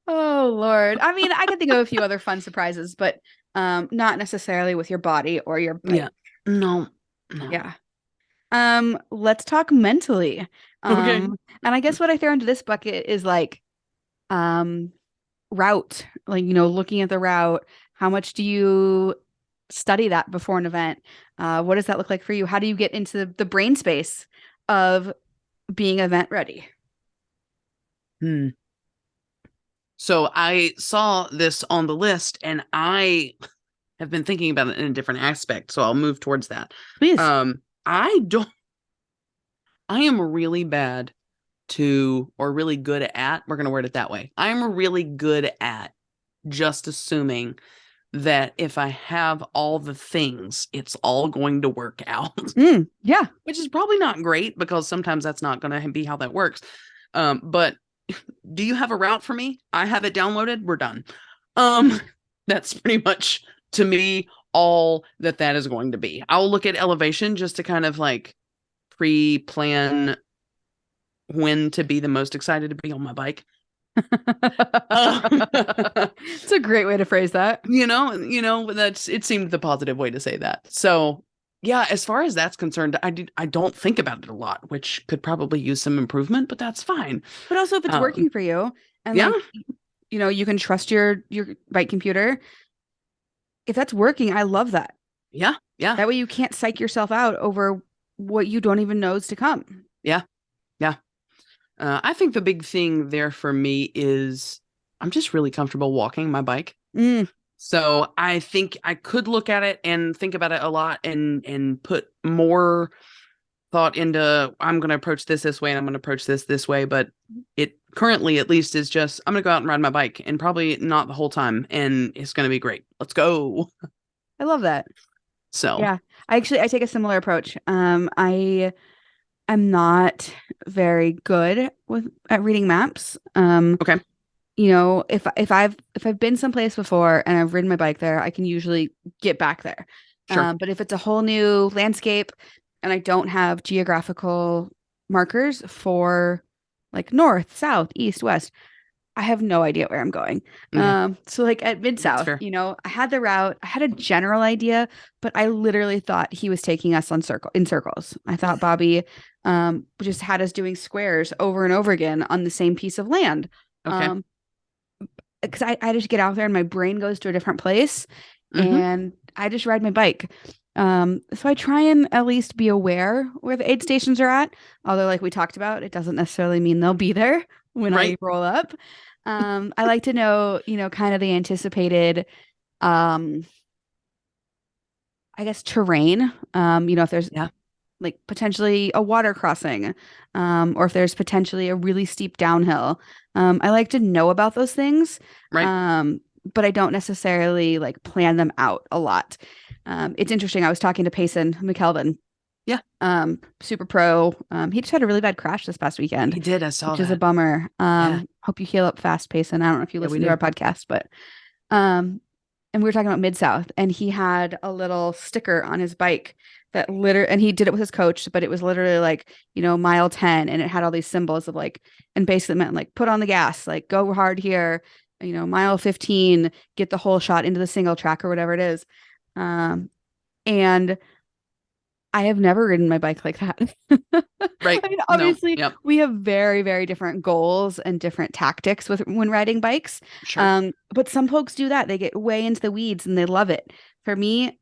A: oh Lord. I mean, I can think of a few other fun surprises, but not necessarily with your body or your bike.
B: Yeah. No. No.
A: Yeah. Let's talk mentally.
B: Okay.
A: And I guess what I throw into this bucket is like um route, like looking at the route. How much do you study that before an event? What does that look like for you? How do you get into the brain space of being event ready?
B: Hmm. So I saw this on the list, and I have been thinking about it in a different aspect. So I'll move towards that.
A: Please.
B: I don't. I am really bad or really good at. We're gonna word it that way. I'm really good at just assuming that if I have all the things, it's all going to work out,
A: Yeah.
B: which is probably not great because sometimes that's not going to be how that works. But do you have a route for me? I have it downloaded. We're done. Um, that's pretty much to me all that is going to be. I'll look at elevation just to kind of like pre-plan when to be the most excited to be on my bike. Um,
A: It's a great way to phrase that.
B: it seemed the positive way to say that. So yeah, as far as that's concerned, I don't think about it a lot, which could probably use some improvement, but that's fine.
A: But also if it's
B: Um,
A: working for you and
B: yeah,
A: like you can trust your bike computer, if that's working, I love that.
C: Yeah, yeah,
A: That way you can't psych yourself out over what you don't even know is to come.
C: yeah, yeah. I think the big thing there for me is I'm just really comfortable walking my bike.
A: Mm,
C: So I think I could look at it and think about it a lot and put more thought into I'm going to approach this way and I'm going to approach this way, but it currently at least is just I'm going to go out and ride my bike and probably not the whole time and it's going to be great. Let's go.
A: I love that.
C: So,
A: Yeah. I take a similar approach. I am not very good with at reading maps.
C: okay,
A: If I've been someplace before and I've ridden my bike there, I can usually get back there.
C: sure.
A: But if it's a whole new landscape and I don't have geographical markers for like north, south, east, west, I have no idea where I'm going.
C: Okay,
A: So like at Mid
C: that's
A: South,
C: fair.
A: I had the route, I had a general idea, but I literally thought he was taking us on in circles. I thought Bobby just had us doing squares over and over again on the same piece of land.
C: Okay.
A: Um, because I just get out there and my brain goes to a different place
C: Mm-hmm.
A: and I just ride my bike. So I try and at least be aware where the aid stations are at. Although, like we talked about, it doesn't necessarily mean they'll be there when I
C: Right.
A: roll up. I like to know, kind of the anticipated, um, I guess, terrain. If there's
C: Yeah.
A: like potentially a water crossing, or if there's potentially a really steep downhill. I like to know about those things,
C: Right.
A: but I don't necessarily like plan them out a lot. It's interesting. I was talking to Payson McKelvin,
C: Yeah.
A: super pro. He just had a really bad crash this past weekend,
C: He did. I saw
A: which is a
C: that.
A: bummer.
C: Yeah.
A: Hope you heal up fast, Payson. I don't know if you
C: Yeah, we
A: listen to
C: do.
A: our podcast, but um, and we were talking about Mid South, and he had a little sticker on his bike that and he did it with his coach, but it was literally like, mile 10, and it had all these symbols of like, and basically meant like, put on the gas, like, go hard here, mile 15, get the whole shot into the single track or whatever it is. And I have never ridden my bike like that.
C: Right.
A: I mean,
C: No.
A: obviously,
C: Yep.
A: we have very, very different goals and different tactics with when riding bikes.
C: Sure.
A: But some folks do that. They get way into the weeds and they love it. For me,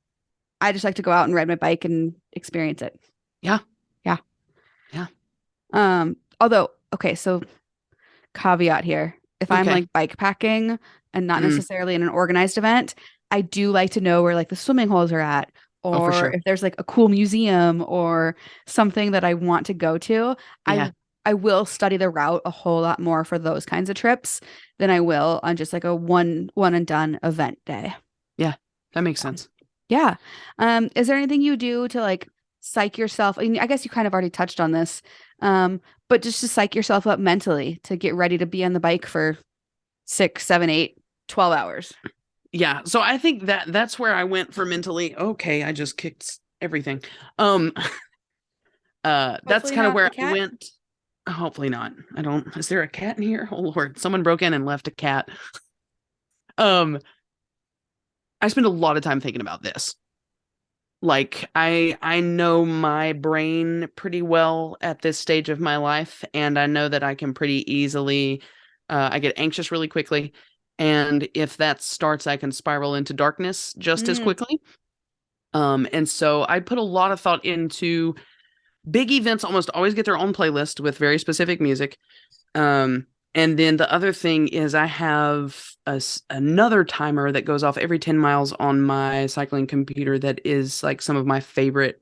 A: I just like to go out and ride my bike and experience it.
C: Yeah.
A: Yeah.
C: Yeah.
A: Although, okay, so caveat here. If I'm
C: Okay.
A: like bike packing and not
C: Mm.
A: necessarily in an organized event, I do like to know where like the swimming holes are at,
C: Oh, for
A: or
C: sure.
A: if there's like a cool museum or something that I want to go to.
C: Yeah.
A: I will study the route a whole lot more for those kinds of trips than I will on just like a one and done event day.
C: Yeah. That makes sense.
A: Yeah. Is there anything you do to like psych yourself? I mean, I guess you kind of already touched on this. But just to psych yourself up mentally to get ready to be on the bike for 6, 7, 8, 12 hours.
C: Yeah. So I think that's where I went for mentally. Okay, I just kicked everything. Um that's
A: Hopefully
C: kind of
A: not
C: where
A: the
C: I
A: cat.
C: went. Hopefully not. I don't Is there a cat in here? Oh Lord, someone broke in and left a cat. Um I spend a lot of time thinking about this. Like I know my brain pretty well at this stage of my life, and I know that I can pretty easily I get anxious really quickly, and if that starts I can spiral into darkness just as
A: Mm,
C: quickly. And so I put a lot of thought into big events almost always get their own playlist with very specific music. And then the other thing is I have another timer that goes off every 10 miles on my cycling computer that is like some of my favorite.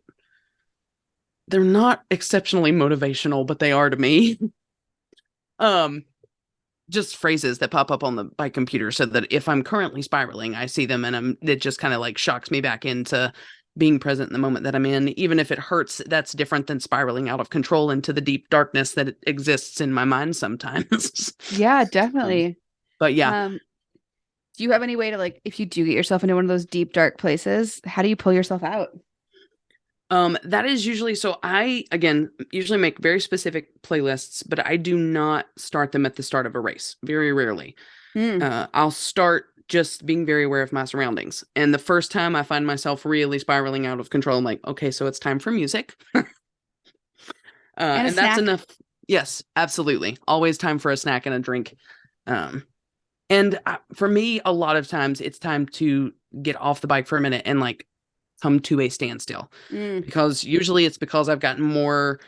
C: They're not exceptionally motivational, but they are to me. um, just phrases that pop up on the bike computer so that if I'm currently spiraling, I see them and it just kind of like shocks me back into being present in the moment that I'm in. Even if it hurts, that's different than spiraling out of control into the deep darkness that exists in my mind sometimes.
A: yeah,
C: um,
A: definitely.
C: but yeah,
A: Um, do you have any way to like, if you do get yourself into one of those deep, dark places, how do you pull yourself out?
C: that is usually so. I again usually make very specific playlists, but I do not start them at the start of a race. Very rarely.
A: Mm,
C: I'll start just being very aware of my surroundings. And the first time I find myself really spiraling out of control, I'm like, okay, so it's time for music.
A: and a
C: And that's
A: snack.
C: enough. Yes, absolutely. Always time for a snack and a drink. Um, And for me, a lot of times it's time to get off the bike for a minute and like come to a standstill,
A: Mm.
C: because usually it's because I've gotten more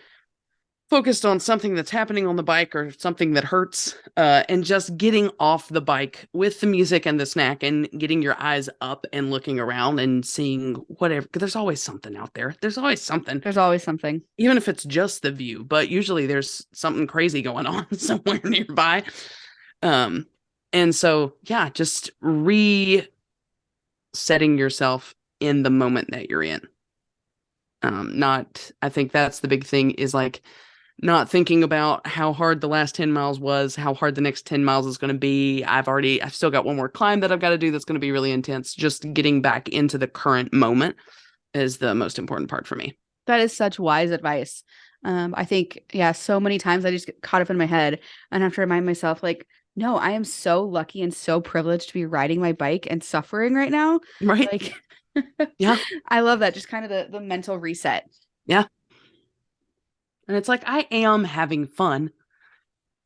C: focused on something that's happening on the bike or something that hurts, and just getting off the bike with the music and the snack and getting your eyes up and looking around and seeing whatever. 'Cause there's always something out there. There's always something,
A: There's always something.
C: even if it's just the view, but usually there's something crazy going on somewhere nearby. Um, and so, yeah, just resetting yourself in the moment that you're in. Not, I think that's the big thing, is like not thinking about how hard the last 10 miles was, how hard the next 10 miles is going to be. I've still got one more climb that I've got to do that's going to be really intense. Just getting back into the current moment is the most important part for me.
A: That is such wise advice. I think, yeah, so many times I just get caught up in my head and have to remind myself, like, no, I am so lucky and so privileged to be riding my bike and suffering right now.
C: Right?
A: Like,
C: Yeah.
A: I love that. Just kind of the mental reset.
C: Yeah. And it's like, I am having fun.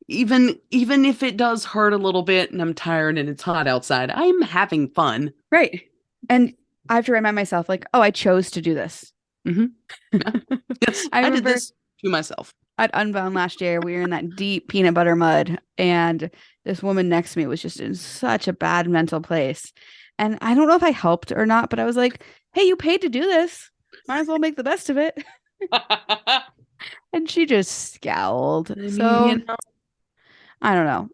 C: Even if it does hurt a little bit and I'm tired and it's hot outside, I'm having fun.
A: Right. And I have to remind myself, like, oh, I chose to do this.
C: Mm-hmm. Yeah. Yes, I did this to myself.
A: At Unbound last year, we were in that deep peanut butter mud, and this woman next to me was just in such a bad mental place. And I don't know if I helped or not, but I was like, hey, you paid to do this. Might as well make the best of it. And she just scowled. So I don't know.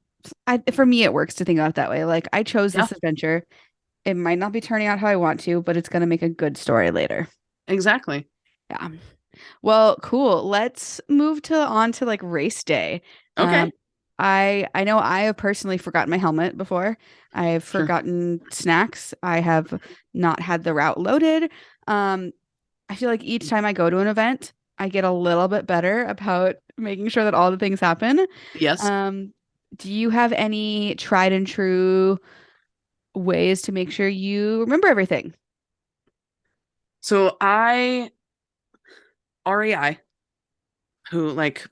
A: For me, it works to think about it that way. Like, I chose this adventure. It might not be turning out how I want to, but it's going to make a good story later.
C: Exactly.
A: Yeah. Well, cool. Let's move on to like race day.
C: Okay.
A: I know I have personally forgotten my helmet before. I've forgotten snacks. I have not had the route loaded. I feel like each time I go to an event, I get a little bit better about making sure that all the things happen.
C: Yes.
A: Do you have any tried and true ways to make sure you remember everything?
C: So REI, who like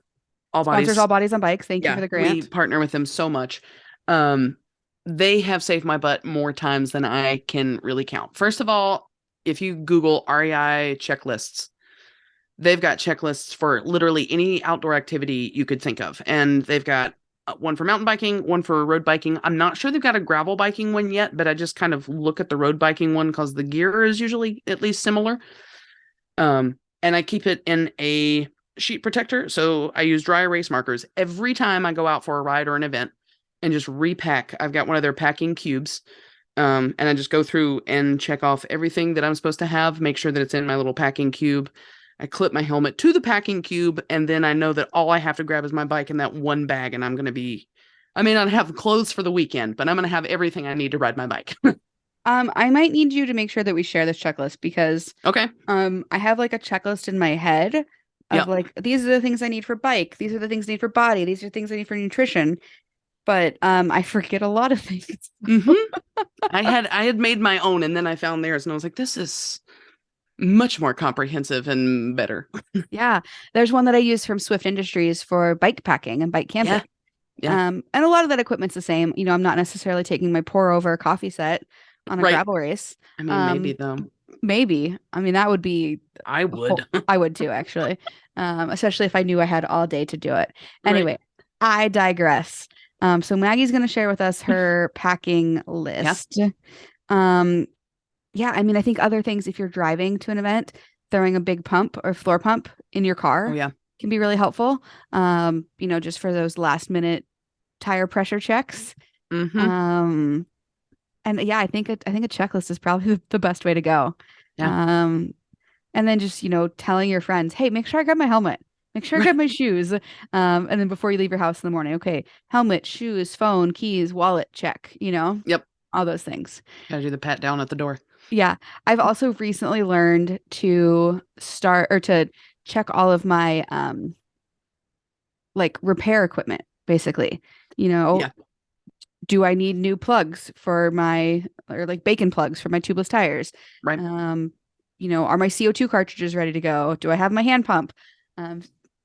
C: All Bodies
A: Sponsors All Bodies on Bikes. Thank you for the grant.
C: We partner with them so much. They have saved my butt more times than I can really count. First of all, if you Google REI checklists, they've got checklists for literally any outdoor activity you could think of. And they've got one for mountain biking, one for road biking. I'm not sure they've got a gravel biking one yet, but I just kind of look at the road biking one because the gear is usually at least similar. And I keep it in a sheet protector. So I use dry erase markers every time I go out for a ride or an event and just repack. I've got one of their packing cubes. And I just go through and check off everything that I'm supposed to have, make sure that it's in my little packing cube. I clip my helmet to the packing cube, and then I know that all I have to grab is my bike in that one bag, and I may not have clothes for the weekend, but I'm going to have everything I need to ride my bike.
A: I might need you to make sure that we share this checklist because
C: okay.
A: I have like a checklist in my head of like, these are the things I need for bike, these are the things I need for body, these are things I need for nutrition. But I forget a lot of things.
C: Mm-hmm. I had made my own, and then I found theirs, and I was like, this is much more comprehensive and better.
A: Yeah. There's one that I use from Swift Industries for bike packing and bike camping.
C: Yeah.
A: And a lot of that equipment's the same. You know, I'm not necessarily taking my pour over coffee set on a gravel race.
C: I mean, maybe though.
A: Maybe. I mean, that would be.
C: I would.
A: I would too, actually. Especially if I knew I had all day to do it. Anyway, I digress. So Maggie's going to share with us her packing list. Yeah, I mean, I think other things, if you're driving to an event, throwing a big pump or floor pump in your car can be really helpful. You know, just for those last minute tire pressure checks.
C: Mm-hmm.
A: And yeah, I think a checklist is probably the best way to go.
C: Yeah.
A: And then just, you know, telling your friends, hey, make sure I grab my helmet. Make sure I grab my shoes. And then before you leave your house in the morning, okay, helmet, shoes, phone, keys, wallet, check, you know?
C: Yep.
A: All those things.
C: Gotta do the pat down at the door.
A: Yeah. I've also recently learned to check all of my like repair equipment, basically. You know, do I need new plugs for or like bacon plugs for my tubeless tires?
C: Right.
A: You know, are my CO2 cartridges ready to go? Do I have my hand pump?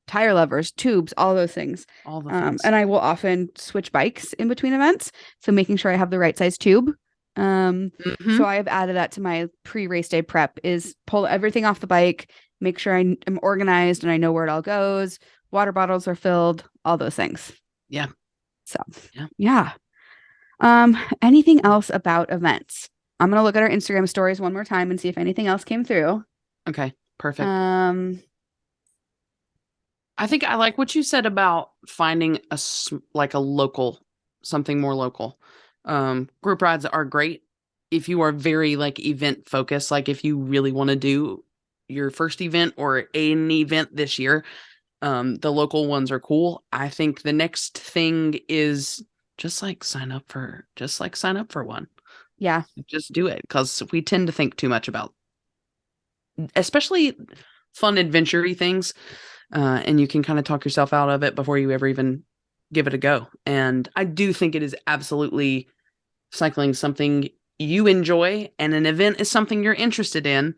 A: tire levers, tubes, all those things.
C: All the things.
A: And I will often switch bikes in between events. So making sure I have the right size tube. So
C: Hmm.
A: I have added that to my pre-race day prep is pull everything off the bike, make sure I am organized and I know where it all goes. Water bottles are filled, all those things.
C: Yeah.
A: So
C: Yeah.
A: yeah. Anything else about events? I'm gonna look at our Instagram stories one more time and see if anything else came through.
C: Okay. Perfect.
A: Um,
C: I think I like what you said about finding like a local, something more local. Group rides are great if you are very like event focused. Like if you really want to do your first event or an event this year, the local ones are cool. I think the next thing is just like sign up for one.
A: yeah,
C: Just do it because we tend to think too much about, especially fun adventure things, and you can kind of talk yourself out of it before you ever even give it a go. And I do think it is absolutely cycling something you enjoy, and an event is something you're interested in.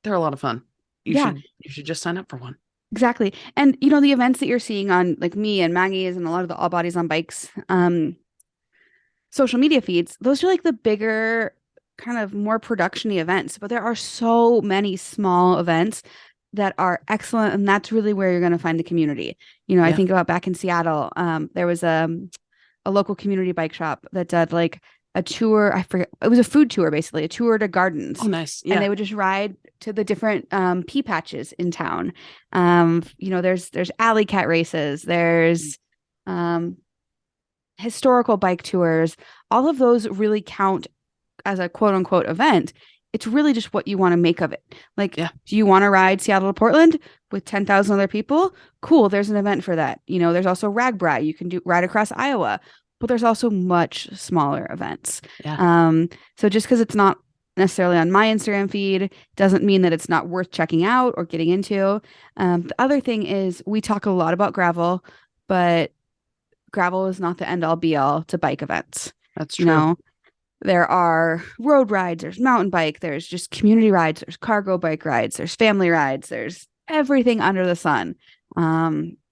C: They're a lot of fun.
A: yeah,
C: You should just sign up for one.
A: exactly. And the events that you're seeing on like me and Maggie's and a lot of the all bodies on bikes, social media feeds, those are like the bigger, kind of more production-y events. But there are so many small events that are excellent, and that's really where you're going to find the community. I
C: Yeah.
A: think about back in Seattle, there was a local community bike shop that did like a tour. I forget, it was a food tour, basically a tour to
C: Oh,
A: gardens,
C: nice.
A: and
C: Yeah.
A: they would just ride to the different pea patches in town. There's alley cat races, there's um historical bike tours. All of those really count as a quote unquote event. It's really just what you want to make of it. Like,
C: Yeah.
A: do you want to ride Seattle to Portland with 10,000 other people? Cool. There's an event for that. There's also RAGBRAI. You can do ride across Iowa, but there's also much smaller events.
C: Yeah.
A: So just because it's not necessarily on my Instagram feed doesn't mean that it's not worth checking out or getting into. The other thing is we talk a lot about gravel, but gravel is not the end all be all to bike events.
C: That's
A: You
C: true.
A: know, there are road rides, there's mountain bike, there's just community rides, there's cargo bike rides, there's family rides, there's everything under the sun.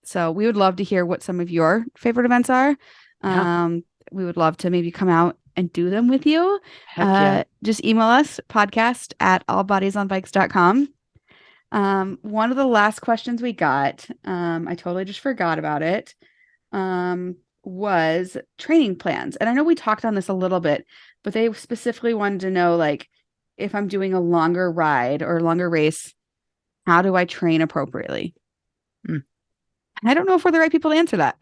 A: So we would love to hear what some of your favorite events are.
C: Yeah.
A: We would love to maybe come out and do them with you.
C: Heck yeah.
A: Just email us podcast at allbodiesonbikes.com. One of the last questions we got, I totally just forgot about it, was training plans. And I know we talked on this a little bit, but they specifically wanted to know, like, if I'm doing a longer ride or a longer race, how do I train appropriately?
C: Mm.
A: I don't know if we're the right people to answer that.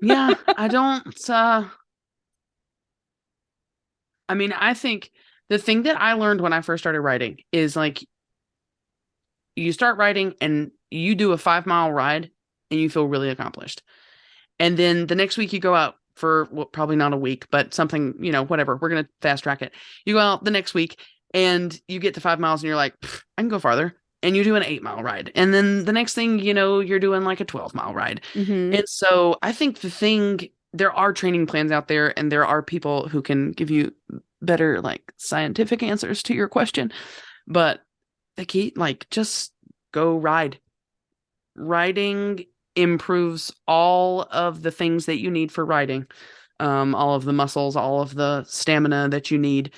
C: Yeah. I don't, I mean, I think the thing that I learned when I first started riding is like you start riding and you do a 5 mile ride and you feel really accomplished. And then the next week you go out for, well, probably not a week, but something, whatever. We're going to fast track it. You go out the next week and you get to 5 miles and you're like, I can go farther. And you do an 8 mile ride. And then the next thing, you're doing like a 12 mile ride.
A: Mm-hmm.
C: And so I think there are training plans out there and there are people who can give you better, like scientific answers to your question. But the key, like, just go ride. Riding improves all of the things that you need for riding, all of the muscles, all of the stamina that you need.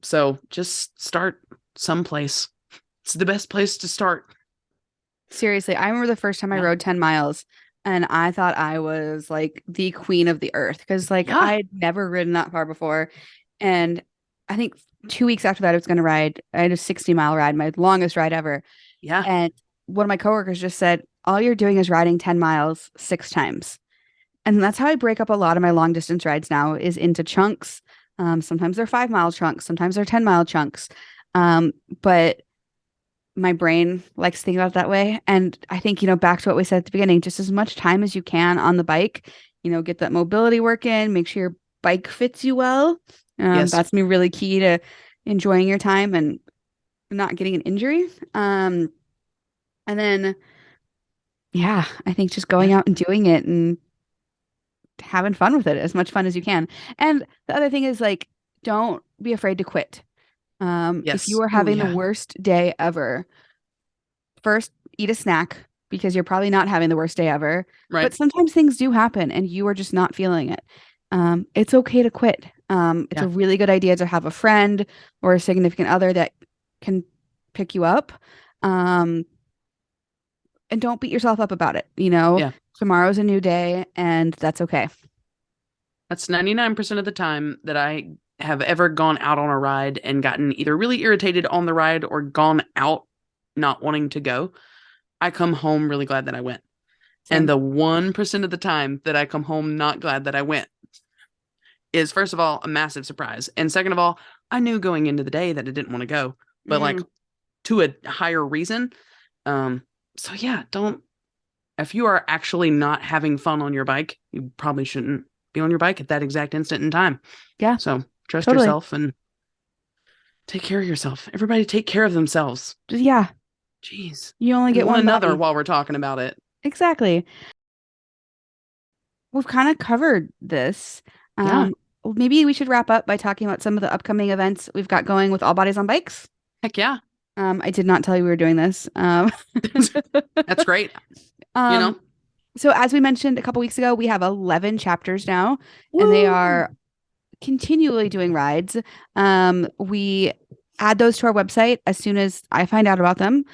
C: So just start someplace. It's the best place to start.
A: Seriously, I remember the first time I
C: Yeah.
A: rode 10 miles and I thought I was like the queen of the earth because like
C: Yeah.
A: I'd never ridden that far before. And I think 2 weeks after that, I was going to ride. I had a 60-mile ride, my longest ride ever.
C: Yeah.
A: And one of my coworkers just said, all you're doing is riding 10 miles 6 times. And that's how I break up a lot of my long distance rides now is into chunks. Sometimes they're 5 mile chunks, sometimes they're 10-mile chunks. But my brain likes to think about it that way. And I think, back to what we said at the beginning, just as much time as you can on the bike, get that mobility work in, make sure your bike fits you well.
C: Yes.
A: That's me really key to enjoying your time and not getting an injury. And then, yeah, I think just going out and doing it and having fun with it, as much fun as you can. And the other thing is like, don't be afraid to quit. If
C: Yes.
A: you are
C: Oh,
A: having the
C: yeah.
A: worst day ever, first eat a snack, because you're probably not having the worst day ever.
C: Right.
A: But sometimes things do happen and you are just not feeling it. It's okay to quit. It's
C: Yeah.
A: a really good idea to have a friend or a significant other that can pick you up. Um, and don't beat yourself up about it.
C: Yeah.
A: Tomorrow's a new day and that's okay.
C: That's 99% of the time that I have ever gone out on a ride and gotten either really irritated on the ride or gone out not wanting to go. I come home really glad that I went. And
A: Same.
C: the 1% of the time that I come home not glad that I went is, first of all, a massive surprise. And second of all, I knew going into the day that I didn't want to go, but like to a higher reason. So yeah, if you are actually not having fun on your bike, you probably shouldn't be on your bike at that exact instant in time.
A: Yeah,
C: So trust
A: totally.
C: yourself and take care of yourself. Everybody take care of themselves.
A: Yeah,
C: Jeez.
A: you only
C: And
A: get
C: one
A: one
C: another
A: body.
C: while we're talking about it.
A: Exactly. We've kind of covered this.
C: Yeah.
A: Maybe we should wrap up by talking about some of the upcoming events we've got going with All Bodies on Bikes.
C: Heck yeah.
A: I did not tell you we were doing this.
C: That's great.
A: Um, so as we mentioned a couple weeks ago, we have 11 chapters now, and they are continually doing rides. We add those to our website as soon as I find out about them.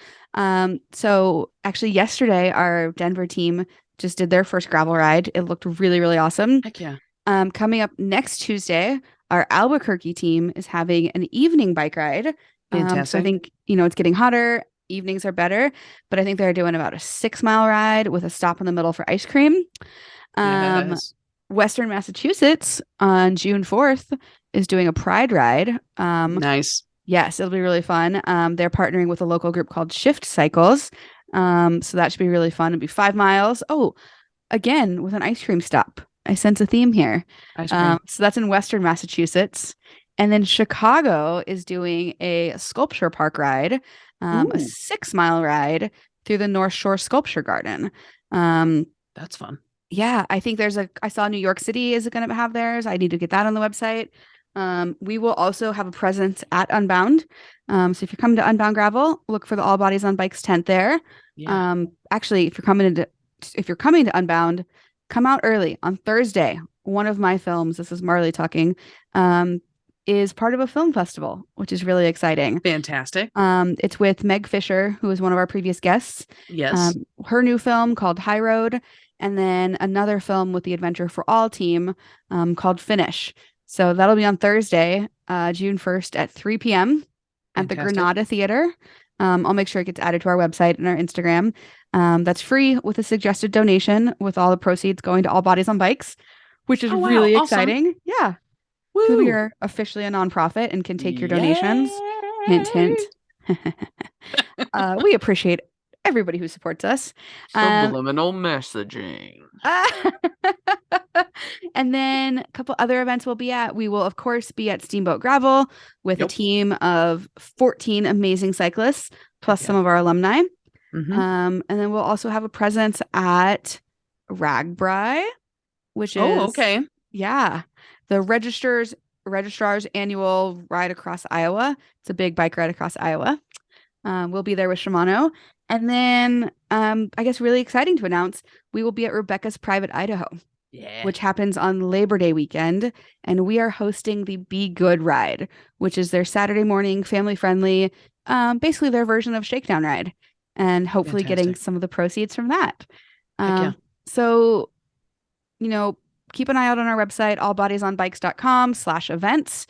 A: So actually yesterday, our Denver team just did their first gravel ride. It looked really, really awesome.
C: Heck yeah.
A: Coming up next Tuesday, our Albuquerque team is having an evening bike ride.
C: Fantastic.
A: So I think, it's getting hotter. Evenings are better, but I think they're doing about a 6-mile ride with a stop in the middle for ice cream.
C: Yes.
A: Western Massachusetts on June 4th is doing a pride ride.
C: Nice.
A: Yes, it'll be really fun. They're partnering with a local group called Shift Cycles. So that should be really fun. It'll be 5 miles. Oh, again, with an ice cream stop. I sense a theme here.
C: Ice cream.
A: So that's in Western Massachusetts. And then Chicago is doing a sculpture park ride, a 6-mile ride through the North Shore Sculpture Garden.
C: That's fun.
A: Yeah, I think I saw New York City is going to have theirs. I need to get that on the website. We will also have a presence at Unbound. So if you're coming to Unbound Gravel, look for the All Bodies on Bikes tent there.
C: Yeah.
A: Actually, if you're coming to Unbound, come out early on Thursday. One of my films, this is Marley talking, is part of a film festival, which is really exciting.
C: Fantastic.
A: It's with Meg Fisher, who was one of our previous guests.
C: Yes.
A: Her new film called High Road, and then another film with the Adventure for All team called Finish. So that'll be on Thursday, June 1st at 3 p.m. at the
C: Fantastic.
A: Granada Theater. I'll make sure it gets added to our website and our Instagram. That's free with a suggested donation, with all the proceeds going to All Bodies on Bikes, which is really exciting. Yeah. Because we are officially a nonprofit and can take your donations. Hint, hint. We appreciate everybody who supports us.
D: Subliminal messaging.
A: And then a couple other events we'll be at. We will, of course, be at Steamboat Gravel with a team of 14 amazing cyclists, plus some of our alumni. And then we'll also have a presence at Ragbri, which is the registrar's annual ride across Iowa. It's a big bike ride across Iowa. We'll be there with Shimano. And then I guess really exciting to announce, we will be at Rebecca's Private Idaho, which happens on Labor Day weekend. And we are hosting the Be Good Ride, which is their Saturday morning family friendly, basically their version of Shakedown Ride, and hopefully getting some of the proceeds from that. So, keep an eye out on our website, allbodiesonbikes.com/events.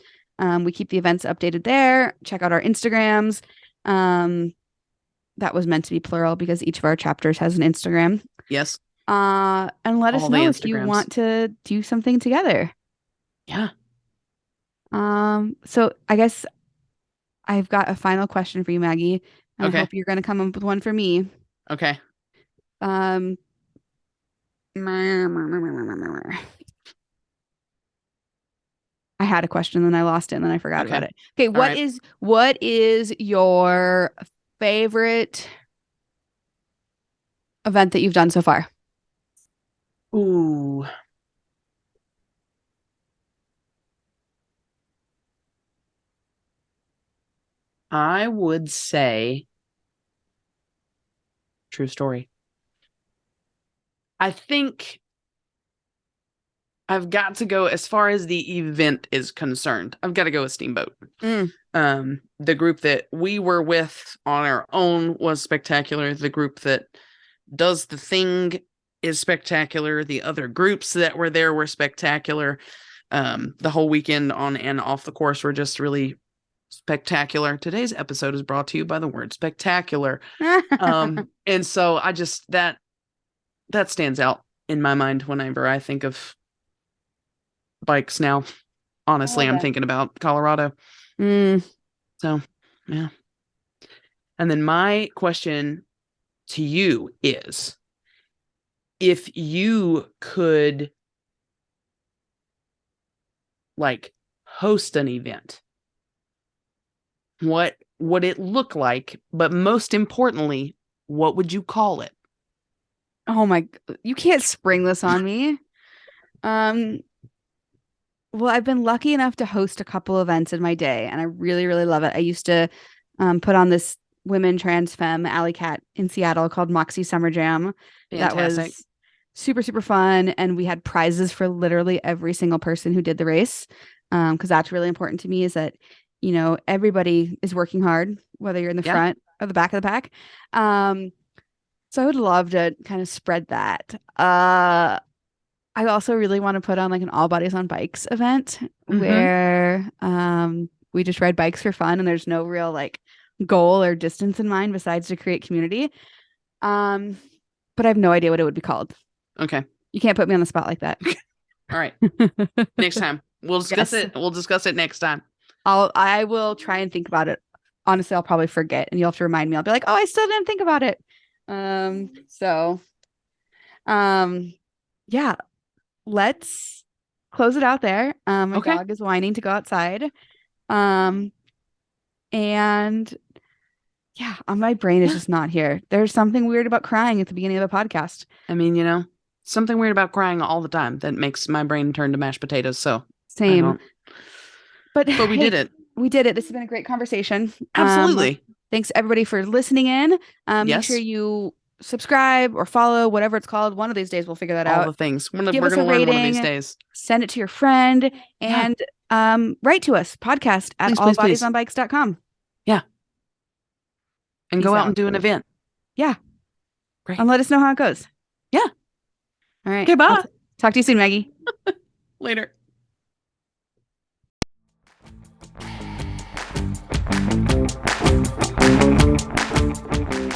A: We keep the events updated there. Check out our Instagrams. That was meant to be plural because each of our chapters has an Instagram.
C: Yes.
A: And let us know if you want to do something together.
C: Yeah.
A: So I guess I've got a final question for you, Maggie. I hope you're going to come up with one for me.
C: Okay.
A: I had a question, then I lost it, and then I forgot about it. Okay, what is your favorite event that you've done so far?
C: Ooh. I would say, true story, I think I've got to go as far as the event is concerned. I've got to go with Steamboat. The group that we were with on our own was spectacular. The group that does the thing is spectacular. The other groups that were there were spectacular. The whole weekend on and off the course were just really spectacular. Today's episode is brought to you by the word spectacular. And so I just that stands out in my mind whenever I think of bikes now. Honestly, I'm thinking about Colorado. So, yeah. And then my question to you is, if you could like host an event, what would it look like? But most importantly, what would you call it?
A: Oh my, you can't spring this on me. Well, I've been lucky enough to host a couple events in my day, and I really, really love it. I used to put on this women trans femme alley cat in Seattle called Moxie Summer Jam.
C: Fantastic.
A: That was super, super fun. And we had prizes for literally every single person who did the race. Because that's really important to me, is that, you know, everybody is working hard, whether you're in the front or the back of the pack. So I would love to kind of spread that. I also really want to put on like an all bodies on bikes event where we just ride bikes for fun and there's no real like goal or distance in mind besides to create community. But I have no idea what it would be called.
C: Okay.
A: You can't put me on the spot like that.
C: All right. Next time. We'll discuss it. We'll discuss it next time.
A: I will try and think about it. Honestly, I'll probably forget and you'll have to remind me. I'll be like, oh, I still didn't think about it. Yeah. Let's close it out there. My dog is whining to go outside. And yeah, my brain is just not here. There's something weird about crying at the beginning of a podcast.
C: I mean, you know, something weird about crying all the time that makes my brain turn to mashed potatoes. So
A: same. But
C: we did it.
A: We did it. This has been a great conversation.
C: Absolutely.
A: Thanks everybody for listening in. Make sure you subscribe or follow, whatever it's called. One of these days we'll figure that out.
C: All the things. We're going
A: Give us
C: to
A: a
C: learn
A: rating,
C: one of these days.
A: Send it to your friend and write to us, podcast at allbodiesonbikes.com.
C: Yeah. And
A: Peace
C: go out
A: out.
C: and do an event.
A: Yeah.
C: Great.
A: And let us know how it goes.
C: Yeah.
A: All right.
C: Okay, bye.
A: I'll talk to you soon, Maggie.
C: Later.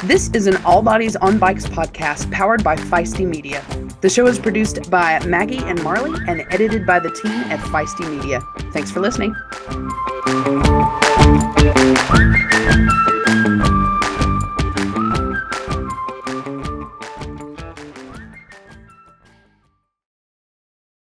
B: This is an All Bodies on Bikes podcast powered by Feisty Media. The show is produced by Maggie and Marley and edited by the team at Feisty Media. Thanks for listening.